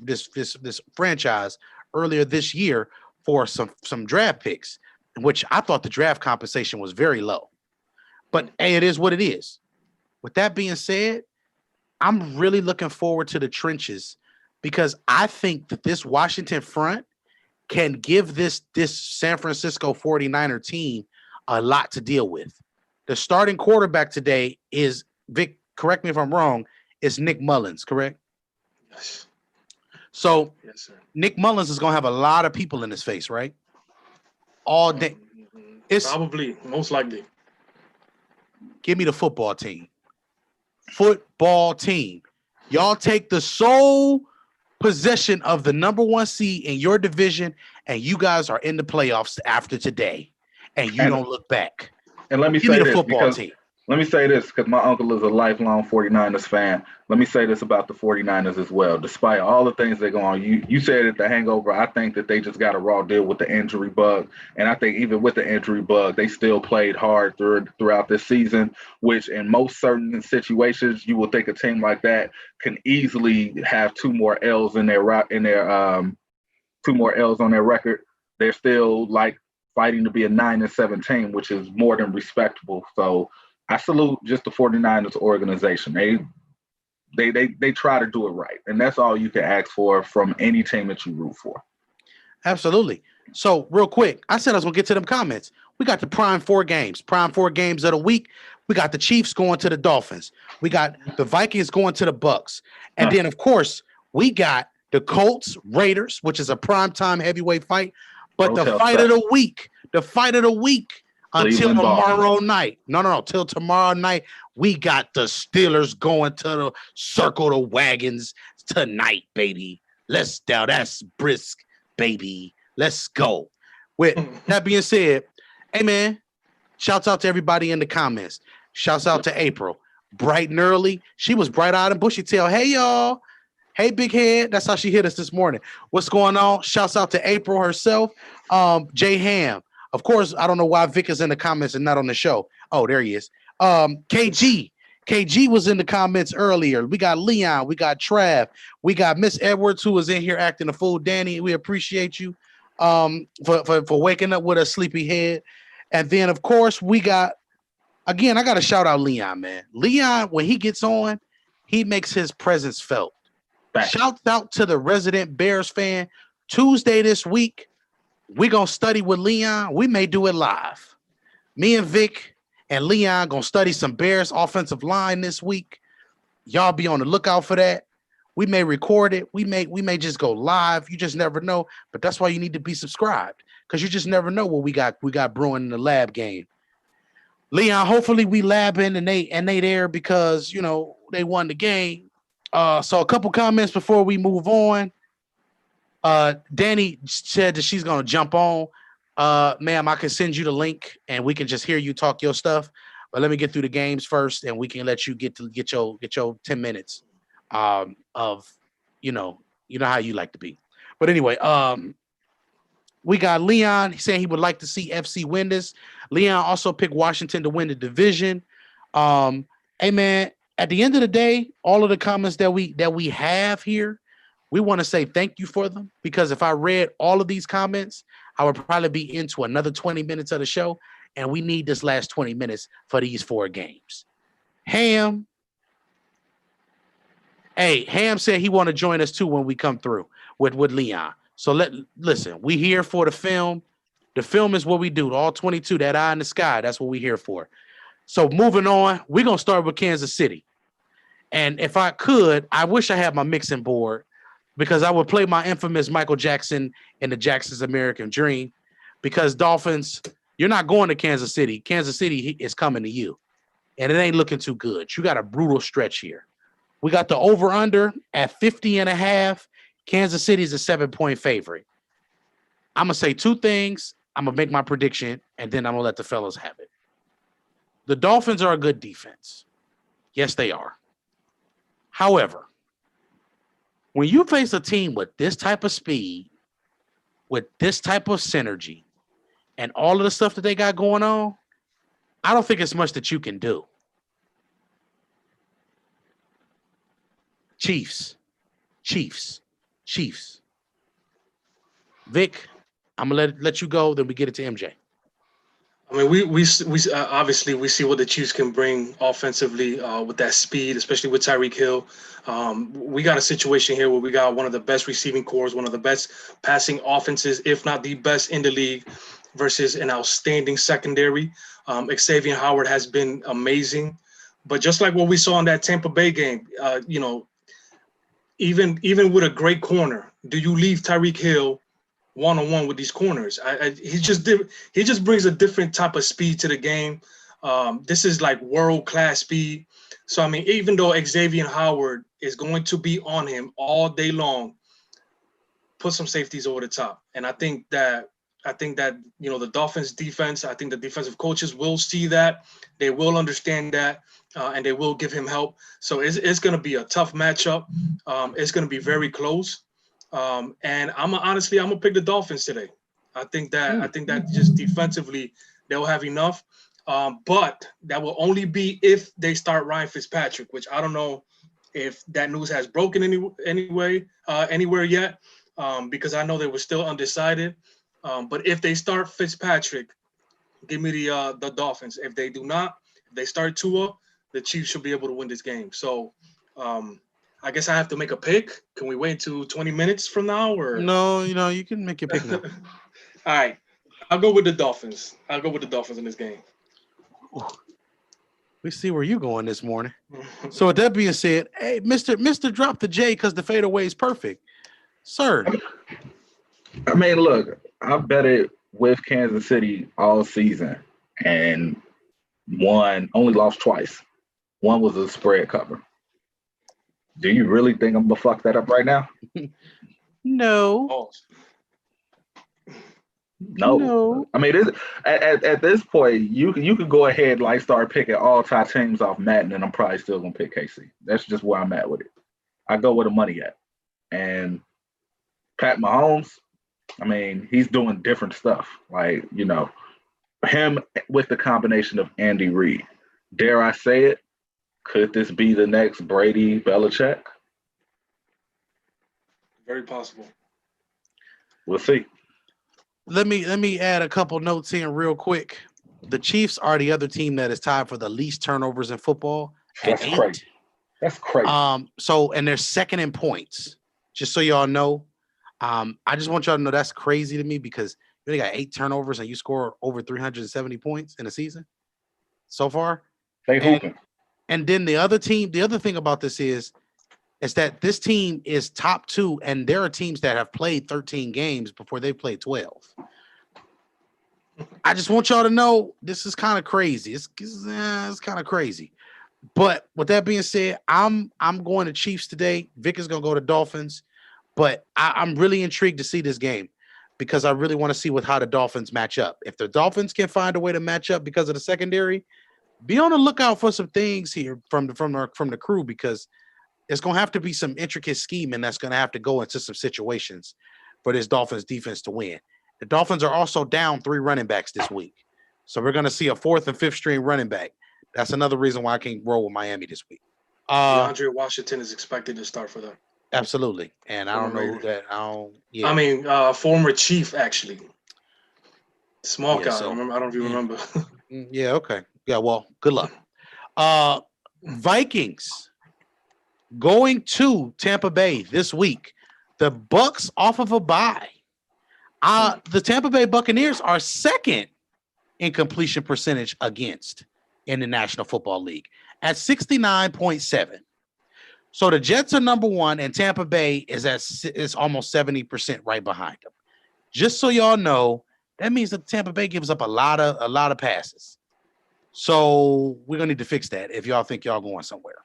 franchise earlier this year for some draft picks, in which I thought the draft compensation was very low. But hey, it is what it is. With that being said, I'm really looking forward to the trenches because I think that this Washington front can give this San Francisco 49er team a lot to deal with. The starting quarterback today is, Vic, correct me if I'm wrong, is Nick Mullins, correct? Yes. So yes, sir. Nick Mullins is going to have a lot of people in his face, right? All day. It's probably, most likely. Give me the football team. Football team. Y'all take the sole possession of the number one seed in your division, and you guys are in the playoffs after today, and you don't look back. And let me Give say me the this football team. Let me say this because my uncle is a lifelong 49ers fan. Let me say this about the 49ers as well. Despite all the things that go on, you said it, the hangover. I think that they just got a raw deal with the injury bug. And I think even with the injury bug, they still played hard throughout this season, which in most certain situations, you would think a team like that can easily have two more L's on their record. They're still like fighting to be a 9-17, which is more than respectable. So I salute just the 49ers organization. They try to do it right. And that's all you can ask for from any team that you root for. Absolutely. So real quick, I said I was gonna get to them comments. We got the prime four games of the week. We got the Chiefs going to the Dolphins. We got the Vikings going to the Bucks. And then of course we got the Colts Raiders, which is a primetime heavyweight fight. But the fight of the week until tomorrow night. No, till tomorrow night. We got the Steelers going to the circle the wagons tonight, baby. That's brisk, baby. Let's go. With that being said, hey man, shouts out to everybody in the comments. Shouts out to April. Bright and early. She was bright-eyed and bushy-tailed. Hey y'all. Hey, big head. That's how she hit us this morning. What's going on? Shouts out to April herself. Jay Ham. Of course, I don't know why Vic is in the comments and not on the show. Oh, there he is. KG. KG was in the comments earlier. We got Leon. We got Trav. We got Miss Edwards, who was in here acting a fool. Danny, we appreciate you for waking up with a sleepy head. And then, of course, we got, again, I got to shout out Leon, man. Leon, when he gets on, he makes his presence felt. Shout out to the resident Bears fan. Tuesday this week, we're going to study with Leon. We may do it live. Me and Vic and Leon going to study some Bears offensive line this week. Y'all be on the lookout for that. We may record it. We may just go live. You just never know. But that's why you need to be subscribed, because you just never know what we got brewing in the lab game. Leon, hopefully we labbing and they there because, you know, they won the game. So a couple comments before we move on. Danny said that she's gonna jump on. Ma'am, I can send you the link and we can just hear you talk your stuff. But let me get through the games first, and we can let you get your 10 minutes of you know how you like to be. But anyway, we got Leon. He's saying he would like to see FC win this. Leon also picked Washington to win the division. Hey man, at the end of the day, all of the comments that we have here, we want to say thank you for them, because if I read all of these comments, I would probably be into another 20 minutes of the show, and we need this last 20 minutes for these 4 games. Ham said he want to join us too when we come through with Leon. So listen, we here for the film. The film is what we do. All 22, that eye in the sky, that's what we here for. So moving on, we're going to start with Kansas City. And if I could, I wish I had my mixing board, because I would play my infamous Michael Jackson and the Jackson's American Dream, because Dolphins, you're not going to Kansas City. Kansas City is coming to you, and it ain't looking too good. You got a brutal stretch here. We got the over-under at 50.5. Kansas City is a 7-point favorite. I'm going to say 2 things. I'm going to make my prediction, and then I'm going to let the fellas have it. The Dolphins are a good defense. Yes, they are. However, when you face a team with this type of speed, with this type of synergy, and all of the stuff that they got going on, I don't think it's much that you can do. Chiefs. Vic, I'm gonna let you go, then we get it to MJ. I mean, we obviously we see what the Chiefs can bring offensively with that speed, especially with Tyreek Hill. We got a situation here where we got one of the best receiving cores, one of the best passing offenses, if not the best in the league, versus an outstanding secondary. Xavier Howard has been amazing, but just like what we saw in that Tampa Bay game, even with a great corner, do you leave Tyreek Hill one-on-one with these corners? He just brings a different type of speed to the game. This is like world-class speed. So, I mean, even though Xavier Howard is going to be on him all day long, put some safeties over the top. And I think that the Dolphins defense, I think the defensive coaches will see that. They will understand that, and they will give him help. So it's going to be a tough matchup. It's going to be very close. And I'm gonna pick the Dolphins today. I think that just defensively they'll have enough. But that will only be if they start Ryan Fitzpatrick, which I don't know if that news has broken anywhere yet, because I know they were still undecided. But if they start Fitzpatrick, give me the Dolphins. If they do not, they start Tua, the Chiefs should be able to win this game. So I guess I have to make a pick. Can we wait to 20 minutes from now or No, you can make your pick now. All right. I'll go with the Dolphins. I'll go with the Dolphins in this game. We see where you going this morning. So with that being said, hey, Mr. Drop the J because the fadeaway is perfect. Sir. I mean, look, I betted with Kansas City all season and only lost twice. One was a spread cover. Do you really think I'm gonna fuck that up right now? No. Oh. No. I mean, at this point, you could go ahead and like start picking all top teams off Madden, and I'm probably still gonna pick KC. That's just where I'm at with it. I go where the money at, and Pat Mahomes. I mean, he's doing different stuff. Like him with the combination of Andy Reid. Dare I say it? Could this be the next Brady Belichick? Very possible. We'll see. Let me add a couple notes here real quick. The Chiefs are the other team that is tied for the least turnovers in football. That's crazy. That's crazy. So and they're second in points. Just so y'all know. I just want y'all to know that's crazy to me because you only got 8 turnovers and you score over 370 points in a season so far. They hooping. And then the other thing about this is that this team is top 2, and there are teams that have played 13 games before they played 12. I just want y'all to know this is kind of crazy. It's kind of crazy. But with that being said, I'm going to Chiefs today. Vic is going to go to Dolphins. But I'm really intrigued to see this game because I really want to see how the Dolphins match up. If the Dolphins can find a way to match up because of the secondary, be on the lookout for some things here from the crew because it's going to have to be some intricate scheming that's going to have to go into some situations for this Dolphins defense to win. The Dolphins are also down 3 running backs this week. So we're going to see a 4th and 5th string running back. That's another reason why I can't roll with Miami this week. DeAndre Washington is expected to start for them. Absolutely. And I don't know who that. Yeah. I mean, former Chief, actually. Small guy. So, I don't know if you remember. Yeah, okay. Yeah, well, good luck. Vikings going to Tampa Bay this week. The Bucks off of a bye. The Tampa Bay Buccaneers are second in completion percentage against in the National Football League at 69.7. So the Jets are number 1, and Tampa Bay is almost 70% right behind them. Just so y'all know, that means that Tampa Bay gives up a lot of passes. So we're gonna need to fix that if y'all think y'all going somewhere.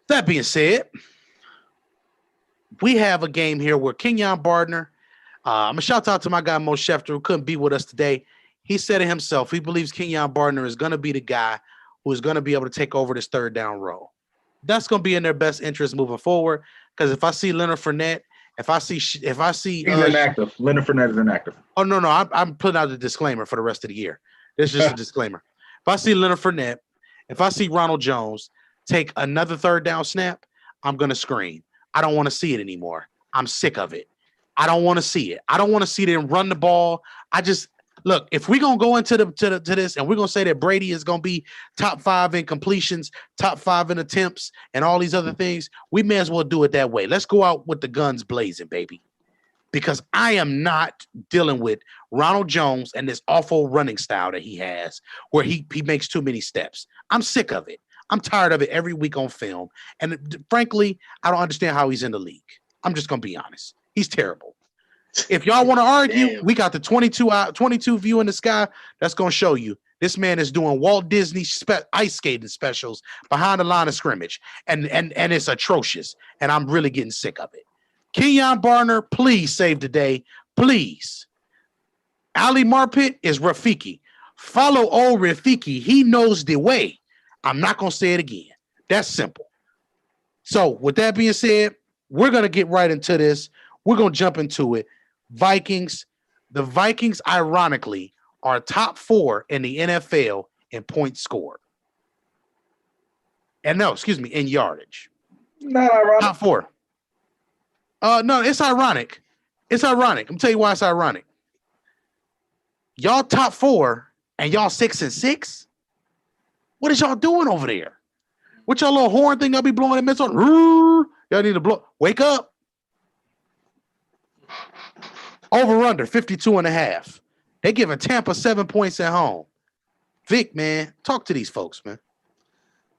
That being said, we have a game here where Kenyon Gardner. I'm gonna shout out to my guy Mo Schefter, who couldn't be with us today. He said it himself. He believes Kenyon Gardner is gonna be the guy who is going to be able to take over this 3rd down role. That's going to be in their best interest moving forward. Because if I see Leonard Fournette, if I see, he's inactive. Leonard Fournette is inactive. Oh no, I'm putting out a disclaimer for the rest of the year. This is just a disclaimer. If I see Leonard Fournette, if I see Ronald Jones take another 3rd down snap, I'm going to scream. I don't want to see it anymore. I'm sick of it. I don't want to see it. I don't want to see them run the ball. Look, if we're gonna go into this and we're gonna say that Brady is gonna be top 5 in completions, top 5 in attempts, and all these other things, we may as well do it that way. Let's go out with the guns blazing, baby. Because I am not dealing with Ronald Jones and this awful running style that he has, where he makes too many steps. I'm sick of it. I'm tired of it every week on film. And frankly, I don't understand how he's in the league. I'm just gonna be honest. He's terrible. If y'all want to argue, we got the 22 view in the sky. That's going to show you this man is doing Walt Disney ice skating specials behind the line of scrimmage. And it's atrocious. And I'm really getting sick of it. Kenyon Gardner, please save the day. Please. Ali Marpet is Rafiki. Follow old Rafiki. He knows the way. I'm not going to say it again. That's simple. So with that being said, we're going to get right into this. We're going to jump into it. Vikings. The Vikings, ironically, are top 4 in the NFL in points scored. And in yardage. Not ironic. Top 4. No, it's ironic. It's ironic. I'm telling you why it's ironic. Y'all top 4 and y'all 6-6. What is y'all doing over there? What y'all little horn thing y'all be blowing in midst on? Y'all need to blow. Wake up. Over under 52.5. They giving Tampa 7 points at home. Vic, man, talk to these folks, man.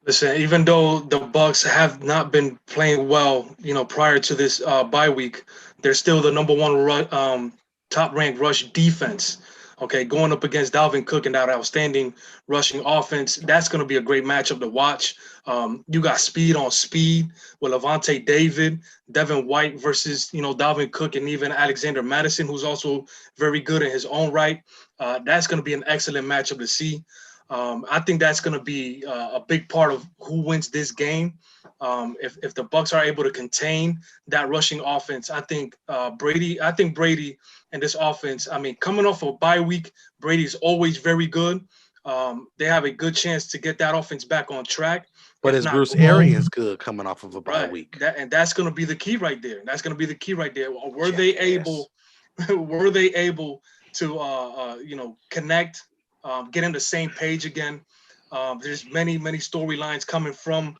Listen, even though the Bucks have not been playing well, prior to this bye week, they're still the number one top-ranked rush defense. Okay, going up against Dalvin Cook and that outstanding rushing offense, that's going to be a great matchup to watch. You got speed on speed with Levante David, Devin White versus, Dalvin Cook, and even Alexander Madison, who's also very good in his own right. That's going to be an excellent matchup to see. I think that's going to be a big part of who wins this game. If the Bucks are able to contain that rushing offense, I think Brady and this offense, coming off a bye week, Brady's always very good. They have a good chance to get that offense back on track. But is Bruce Arians good coming off of a bye week? That's going to be the key right there. Were they able to connect, get in the same page again? There's many storylines coming from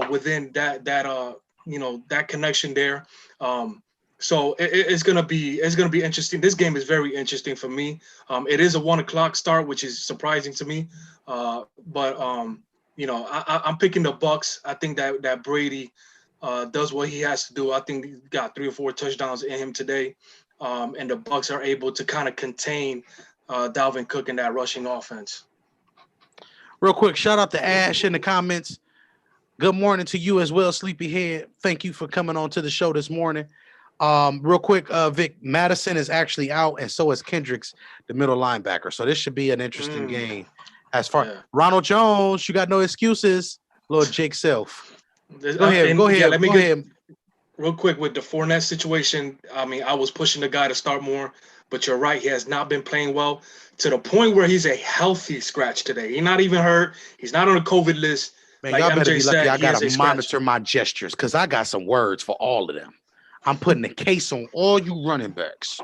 within that connection there. So it's gonna be interesting. This game is very interesting for me. It is a 1:00 start, which is surprising to me. But I'm picking the Bucks. I think that Brady does what he has to do. I think he got 3 or 4 touchdowns in him today, and the Bucks are able to kind of contain Dalvin Cook in that rushing offense. Real quick, shout out to Ash in the comments. Good morning to you as well, Sleepyhead. Thank you for coming on to the show this morning. Real quick, Vic, Madison is actually out, and so is Kendricks, the middle linebacker. So this should be an interesting game. As far Ronald Jones, you got no excuses. Lord Jake Self. Go ahead. Real quick with the Fournette situation. I was pushing the guy to start more, but you're right. He has not been playing well to the point where he's a healthy scratch today. He's not even hurt. He's not on the COVID list. Man, y'all better be lucky I got to monitor my gestures because I got some words for all of them. I'm putting a case on all you running backs.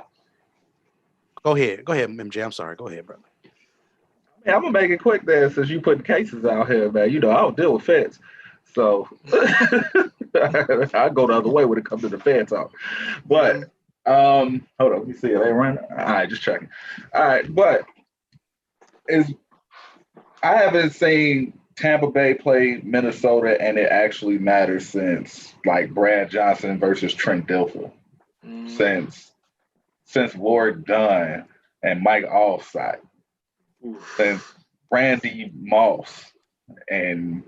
Go ahead, MJ. I'm sorry. Go ahead, brother. Yeah, I'm gonna make it quick there since you putting cases out here, man. I don't deal with feds, so I go the other way when it comes to the fed talk. But hold on, let me see. Are they running? All right, just checking. All right, but I haven't seen Tampa Bay play Minnesota, and it actually matters since like Brad Johnson versus Trent Dilfer, since Ward Dunn and Mike Allside, since Randy Moss and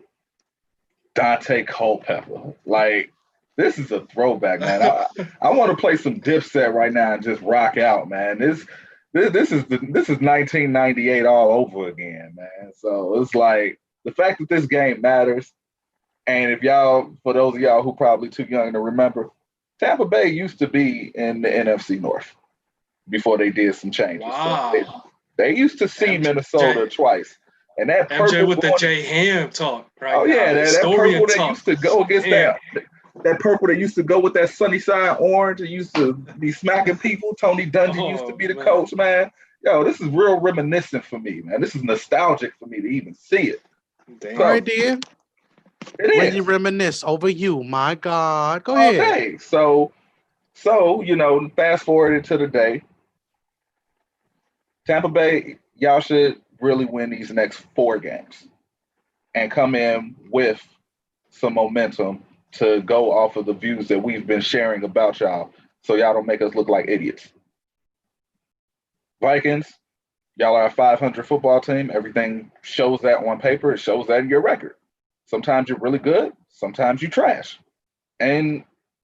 Dante Culpepper. Like, this is a throwback, man. I want to play some Dipset right now and just rock out, man. This is 1998 all over again, man. So it's like, the fact that this game matters, and if y'all, for those of y'all who probably too young to remember, Tampa Bay used to be in the NFC North before they did some changes. Wow. So they used to see Minnesota twice. And that MJ with the J Ham talk, right? Oh yeah, that purple that used to go against that purple that used to go with that sunny side orange. It used to be smacking people. Tony Dungy used to be the coach, man. Yo, this is real reminiscent for me, man. This is nostalgic for me to even see it. Damn. All right, dear. When you reminisce over you, my God. Go ahead. Okay, so fast forward into the day. Tampa Bay, y'all should really win these next 4 games and come in with some momentum to go off of the views that we've been sharing about y'all, so y'all don't make us look like idiots. Vikings, y'all are a 500 football team. Everything shows that on paper. It shows that in your record. Sometimes you're really good. Sometimes you trash. And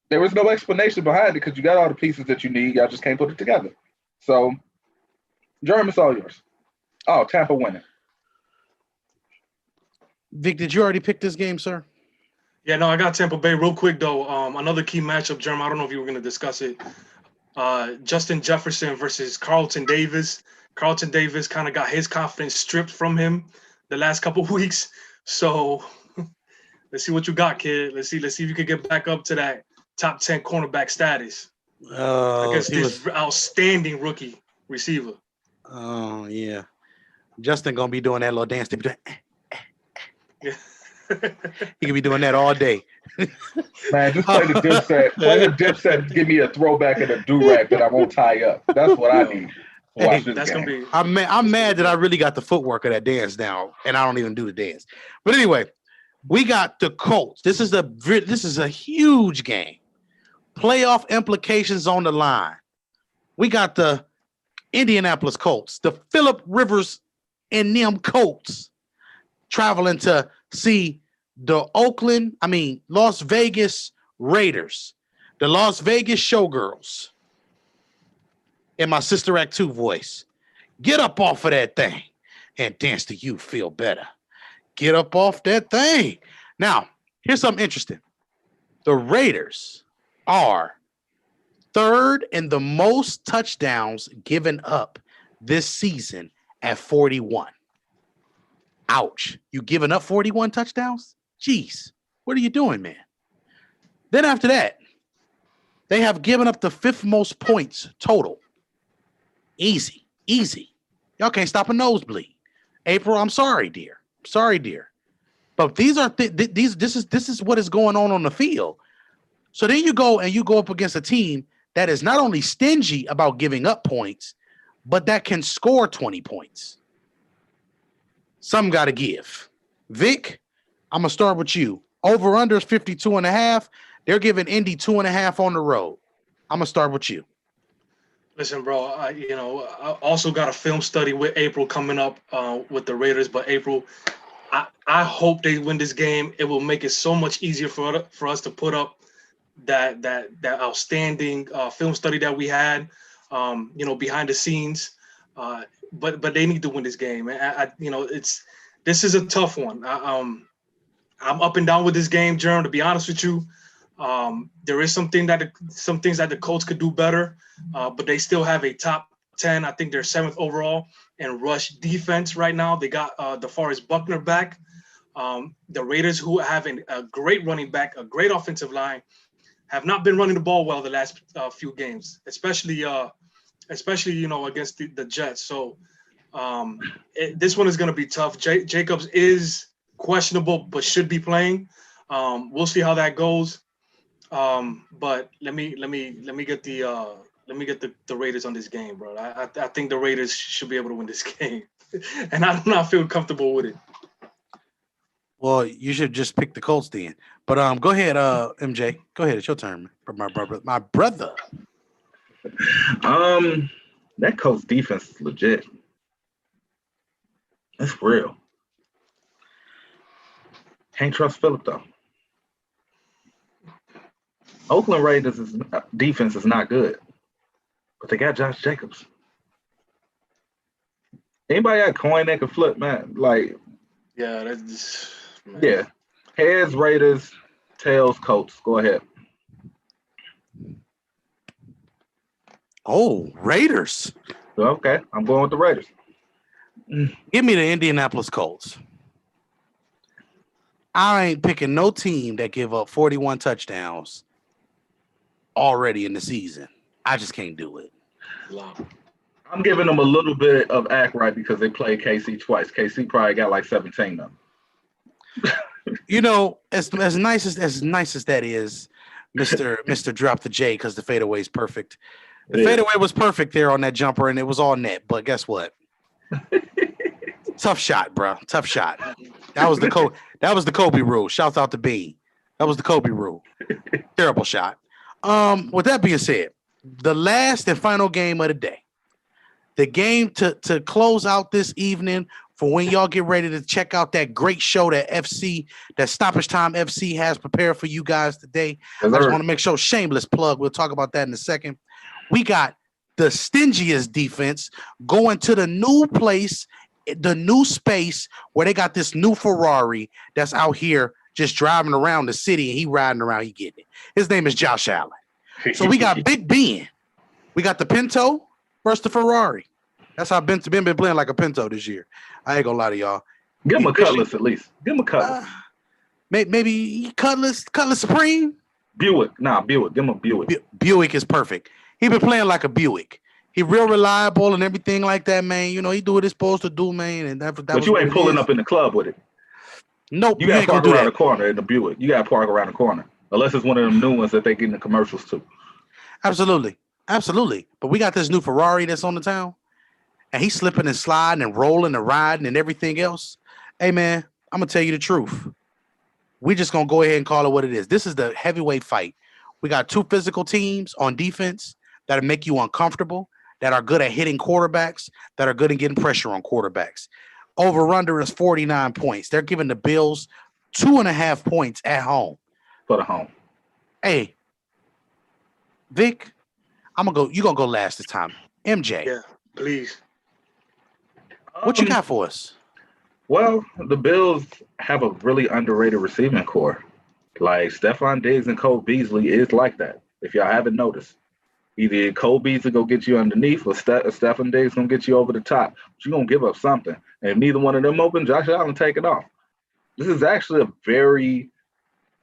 there was no explanation behind it because you got all the pieces that you need. Y'all just can't put it together. So, Jeremy, it's all yours. Oh, Tampa winning. Vic, did you already pick this game, sir? Yeah, no, I got Tampa Bay. Real quick, though, another key matchup, Jeremy, I don't know if you were going to discuss it. Justin Jefferson versus Carlton Davis. Carlton Davis kind of got his confidence stripped from him the last couple of weeks. So let's see what you got, kid. Let's see if you can get back up to that top 10 cornerback status against this outstanding rookie receiver. Oh, yeah. Justin gonna be doing that little dance. Yeah. He could be doing that all day. Man, just play the Dipset. Play the Dipset and give me a throwback and a do-rag that I won't tie up. That's what I need to watch this That's game. gonna be. I'm mad that I really got the footwork of that dance now, and I don't even do the dance. But anyway, we got the Colts. This is a huge game. Playoff implications on the line. We got the Indianapolis Colts, the Phillip Rivers and them Colts traveling to see the Las Vegas Raiders, the Las Vegas Showgirls. In my Sister Act 2 voice, get up off of that thing and dance to You Feel Better. Get up off that thing. Now, here's something interesting. The Raiders are third in the most touchdowns given up this season at 41. Ouch. You giving up 41 touchdowns? Jeez, what are you doing, man? Then after that, they have given up the fifth most points total. Easy. Y'all can't stop a nosebleed. April, I'm sorry, dear. But these are this is what is going on the field. So then you go up against a team that is not only stingy about giving up points, but that can score 20 points. Some got to give. Vic, I'm going to start with you. Over under is 52.5. They're giving Indy 2.5 on the road. I'm going to start with you. Listen, bro, I also got a film study with April coming up with the Raiders. But April, I hope they win this game. It will make it so much easier for us to put up that outstanding film study that we had, behind the scenes. But they need to win this game. This is a tough one. I'm up and down with this game, Jerm. To be honest with you, there is some things that the Colts could do better, but they still have a top 10. I think they're 7th overall in rush defense right now. They got DeForest Buckner back. The Raiders, who have a great running back, a great offensive line, have not been running the ball well the last few games, especially against the Jets. So this one is going to be tough. Jacobs is questionable, but should be playing. We'll see how that goes. But let me get the Raiders on this game, bro. I think the Raiders should be able to win this game, and I do not feel comfortable with it. Well, you should just pick the Colts then. But go ahead, MJ. Go ahead. It's your turn, my brother. That Colts defense is legit. That's real. Can't trust Phillip though. Oakland Raiders' defense is not good, but they got Josh Jacobs. Anybody got a coin that can flip, man? Like, yeah, that's just, man. Yeah. Heads Raiders, tails Colts. Go ahead. Oh, Raiders. Okay, I'm going with the Raiders. Give me the Indianapolis Colts. I ain't picking no team that give up 41 touchdowns already in the season. I just can't do it. I'm giving them a little bit of act right because they played KC twice. KC probably got like 17 of them. As nice as that is, Mr. Drop the J, because the fadeaway is perfect. The fadeaway was perfect there on that jumper, and it was all net. But guess what? Tough shot, bro. Tough shot. That was the Kobe rule. Shouts out to Bean. That was the Kobe rule. Terrible shot. With that being said, the last and final game of the day, the game to close out this evening for when y'all get ready to check out that great show that Stoppage Time FC has prepared for you guys today. I just want to make sure, shameless plug. We'll talk about that in a second. We got the stingiest defense going to the new place, the new space where they got this new Ferrari that's out here just driving around the city, and he riding around, he getting it. His name is Josh Allen. So we got Big Ben. We got the Pinto versus the Ferrari. That's how Ben been playing like a Pinto this year. I ain't gonna lie to y'all. Give him a Cutlass at least. Give him a Cutlass. Maybe Cutlass Supreme? Buick. Nah, Buick. Give him a Buick. Buick is perfect. He been playing like a Buick. He real reliable and everything like that, man. You know, he do what he's supposed to do, man. And that But was you what ain't it pulling is. up in the club with it. Nope, You you got to ain't gonna park do around that. the corner in the Buick. You got to park around the corner. Unless it's one of them new ones that they get in the commercials too. Absolutely. Absolutely. But we got this new Ferrari that's on the town, and he's slipping and sliding and rolling and riding and everything else. Hey, man, I'm going to tell you the truth. We just going to go ahead and call it what it is. This is the heavyweight fight. We got two physical teams on defense that'll make you uncomfortable, that are good at hitting quarterbacks, that are good at getting pressure on quarterbacks. Over under is 49 points. They're giving the Bills 2.5 points at home. For the home. Hey, Vic, I'm gonna go. You're gonna go last this time. MJ, Yeah, please. what you got for us? Well, the Bills have a really underrated receiving core. Like Stephon Diggs and Cole Beasley is like that. If y'all haven't noticed, either Cole Beasley go get you underneath, or Stephon Diggs gonna get you over the top. But you're gonna give up something. And if neither one of them open, Josh Allen take it off. This is actually a very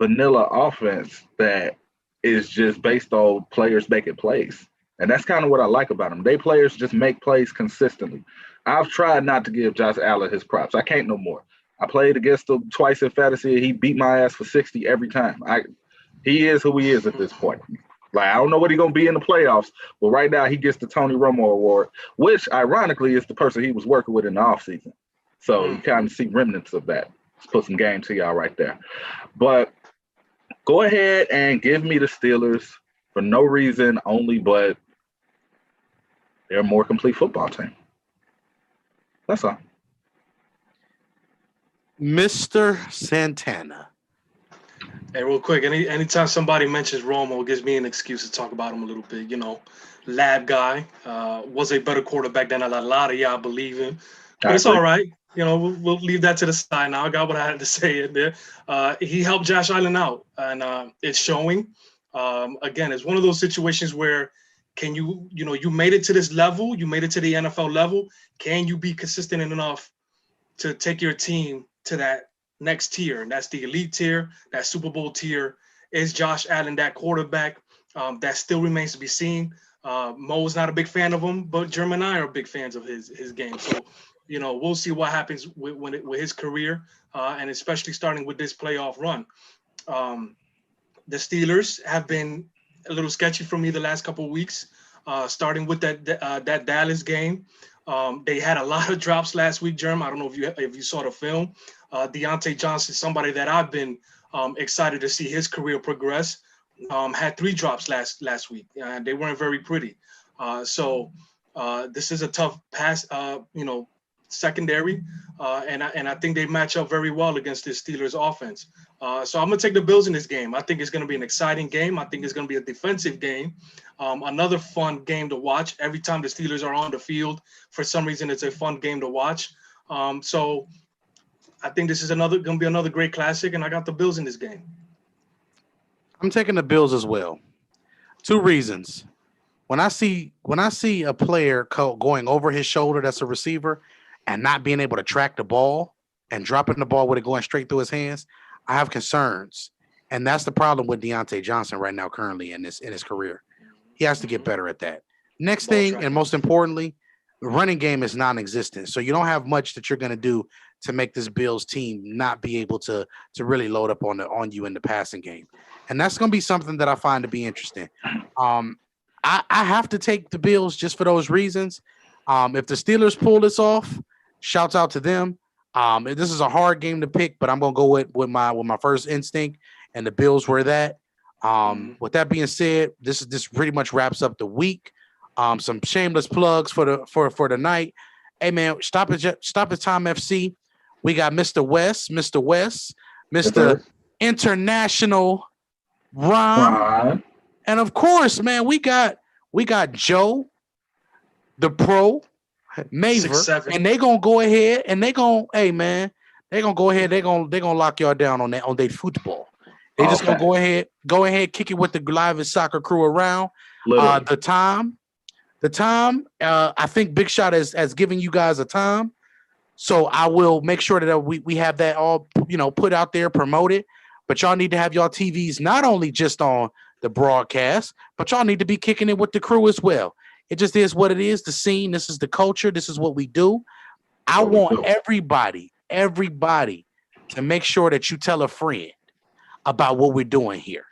vanilla offense that is just based on players making plays. And that's kind of what I like about them. They players just make plays consistently. I've tried not to give Josh Allen his props. I can't no more. I played against him twice in fantasy. He beat my ass for 60 every time. He is who he is at this point. Like, I don't know what he's going to be in the playoffs, but right now he gets the Tony Romo Award, which ironically is the person he was working with in the offseason. So you kind of see remnants of that. Let's put some game to y'all right there. But go ahead and give me the Steelers for no reason only, but they're a more complete football team. That's all. Mr. Santana. Hey, real quick, anytime somebody mentions Romo, it gives me an excuse to talk about him a little bit. You know, lab guy, was a better quarterback than a lot of y'all believe in. But it's all right. You know, we'll leave that to the side now. I got what I had to say in there. He helped Josh Allen out, and it's showing. Again, it's one of those situations where you made it to this level, you made it to the NFL level. Can you be consistent enough to take your team to that next tier? And that's the elite tier, that Super Bowl tier. Is Josh Allen that quarterback? That still remains to be seen. Mo's not a big fan of him, but Jerm and I are big fans of his game. So, we'll see what happens with his career, and especially starting with this playoff run. The Steelers have been a little sketchy for me the last couple of weeks, starting with that Dallas game. They had a lot of drops last week, Jerm. I don't know if you saw the film. Deontay Johnson, somebody that I've been excited to see his career progress, had 3 drops last week. They weren't very pretty. So this is a tough pass, secondary, and I think they match up very well against this Steelers offense. So I'm going to take the Bills in this game. I think it's going to be an exciting game. I think it's going to be a defensive game. Another fun game to watch. Every time the Steelers are on the field, for some reason, it's a fun game to watch. So I think this is going to be another great classic, and I got the Bills in this game. I'm taking the Bills as well. 2 reasons. When I see a player going over his shoulder, that's a receiver, and not being able to track the ball and dropping the ball with it going straight through his hands, I have concerns. And that's the problem with Deontay Johnson right now, currently in his career. He has to get better at that. Next thing, and most importantly, the running game is non-existent. So you don't have much that you're going to do to make this Bills team not be able to really load up on you in the passing game. And that's going to be something that I find to be interesting. I have to take the Bills just for those reasons. If the Steelers pull this off, shouts out to them. This is a hard game to pick, but I'm gonna go with my first instinct, and the Bills were that. With that being said, this pretty much wraps up the week. Some shameless plugs for the night. Hey man, stop at Time FC. We got Mr. West, Mr. International Ron. And of course, man, we got Joe, the pro, Maver, and they gonna go ahead and they gonna go ahead, they gonna lock y'all down on their football. They just gonna go ahead, kick it with the livest soccer crew around. The time, I think Big Shot has given you guys a time. So I will make sure that we have that all put out there, promoted. But y'all need to have y'all TVs not only just on the broadcast, but y'all need to be kicking it with the crew as well. It just is what it is. The scene. This is the culture. This is what we do. I What we want do. everybody to make sure that you tell a friend about what we're doing here.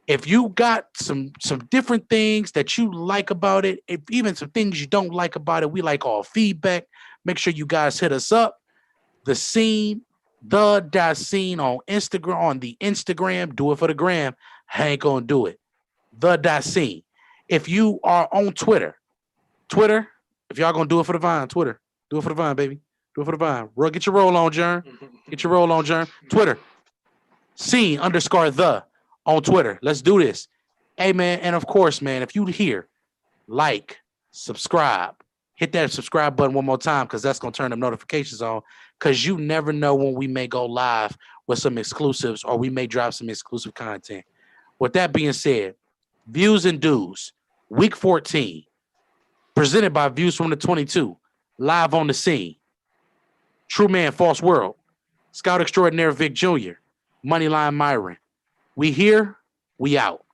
If you got some different things that you like about it, if even some things you don't like about it, we like all feedback. Make sure you guys hit us up. The scene, the.scene on Instagram, on the Instagram. Do it for the gram. I ain't gonna do it. The.scene. If you are on Twitter, if y'all gonna do it for the Vine, Twitter, do it for the Vine, baby. Do it for the Vine. Get your roll on, Jern. Get your roll on, Jern. Twitter, scene_the on Twitter. Let's do this. Hey, man, and of course, man, if you hear, like, subscribe, hit that subscribe button one more time because that's going to turn them notifications on because you never know when we may go live with some exclusives or we may drop some exclusive content. With that being said, Views and Dues, Week 14, presented by Views from the 22, live on the scene. True Man, False World, Scout Extraordinaire Vic Jr., Moneyline Myron. We here, we out.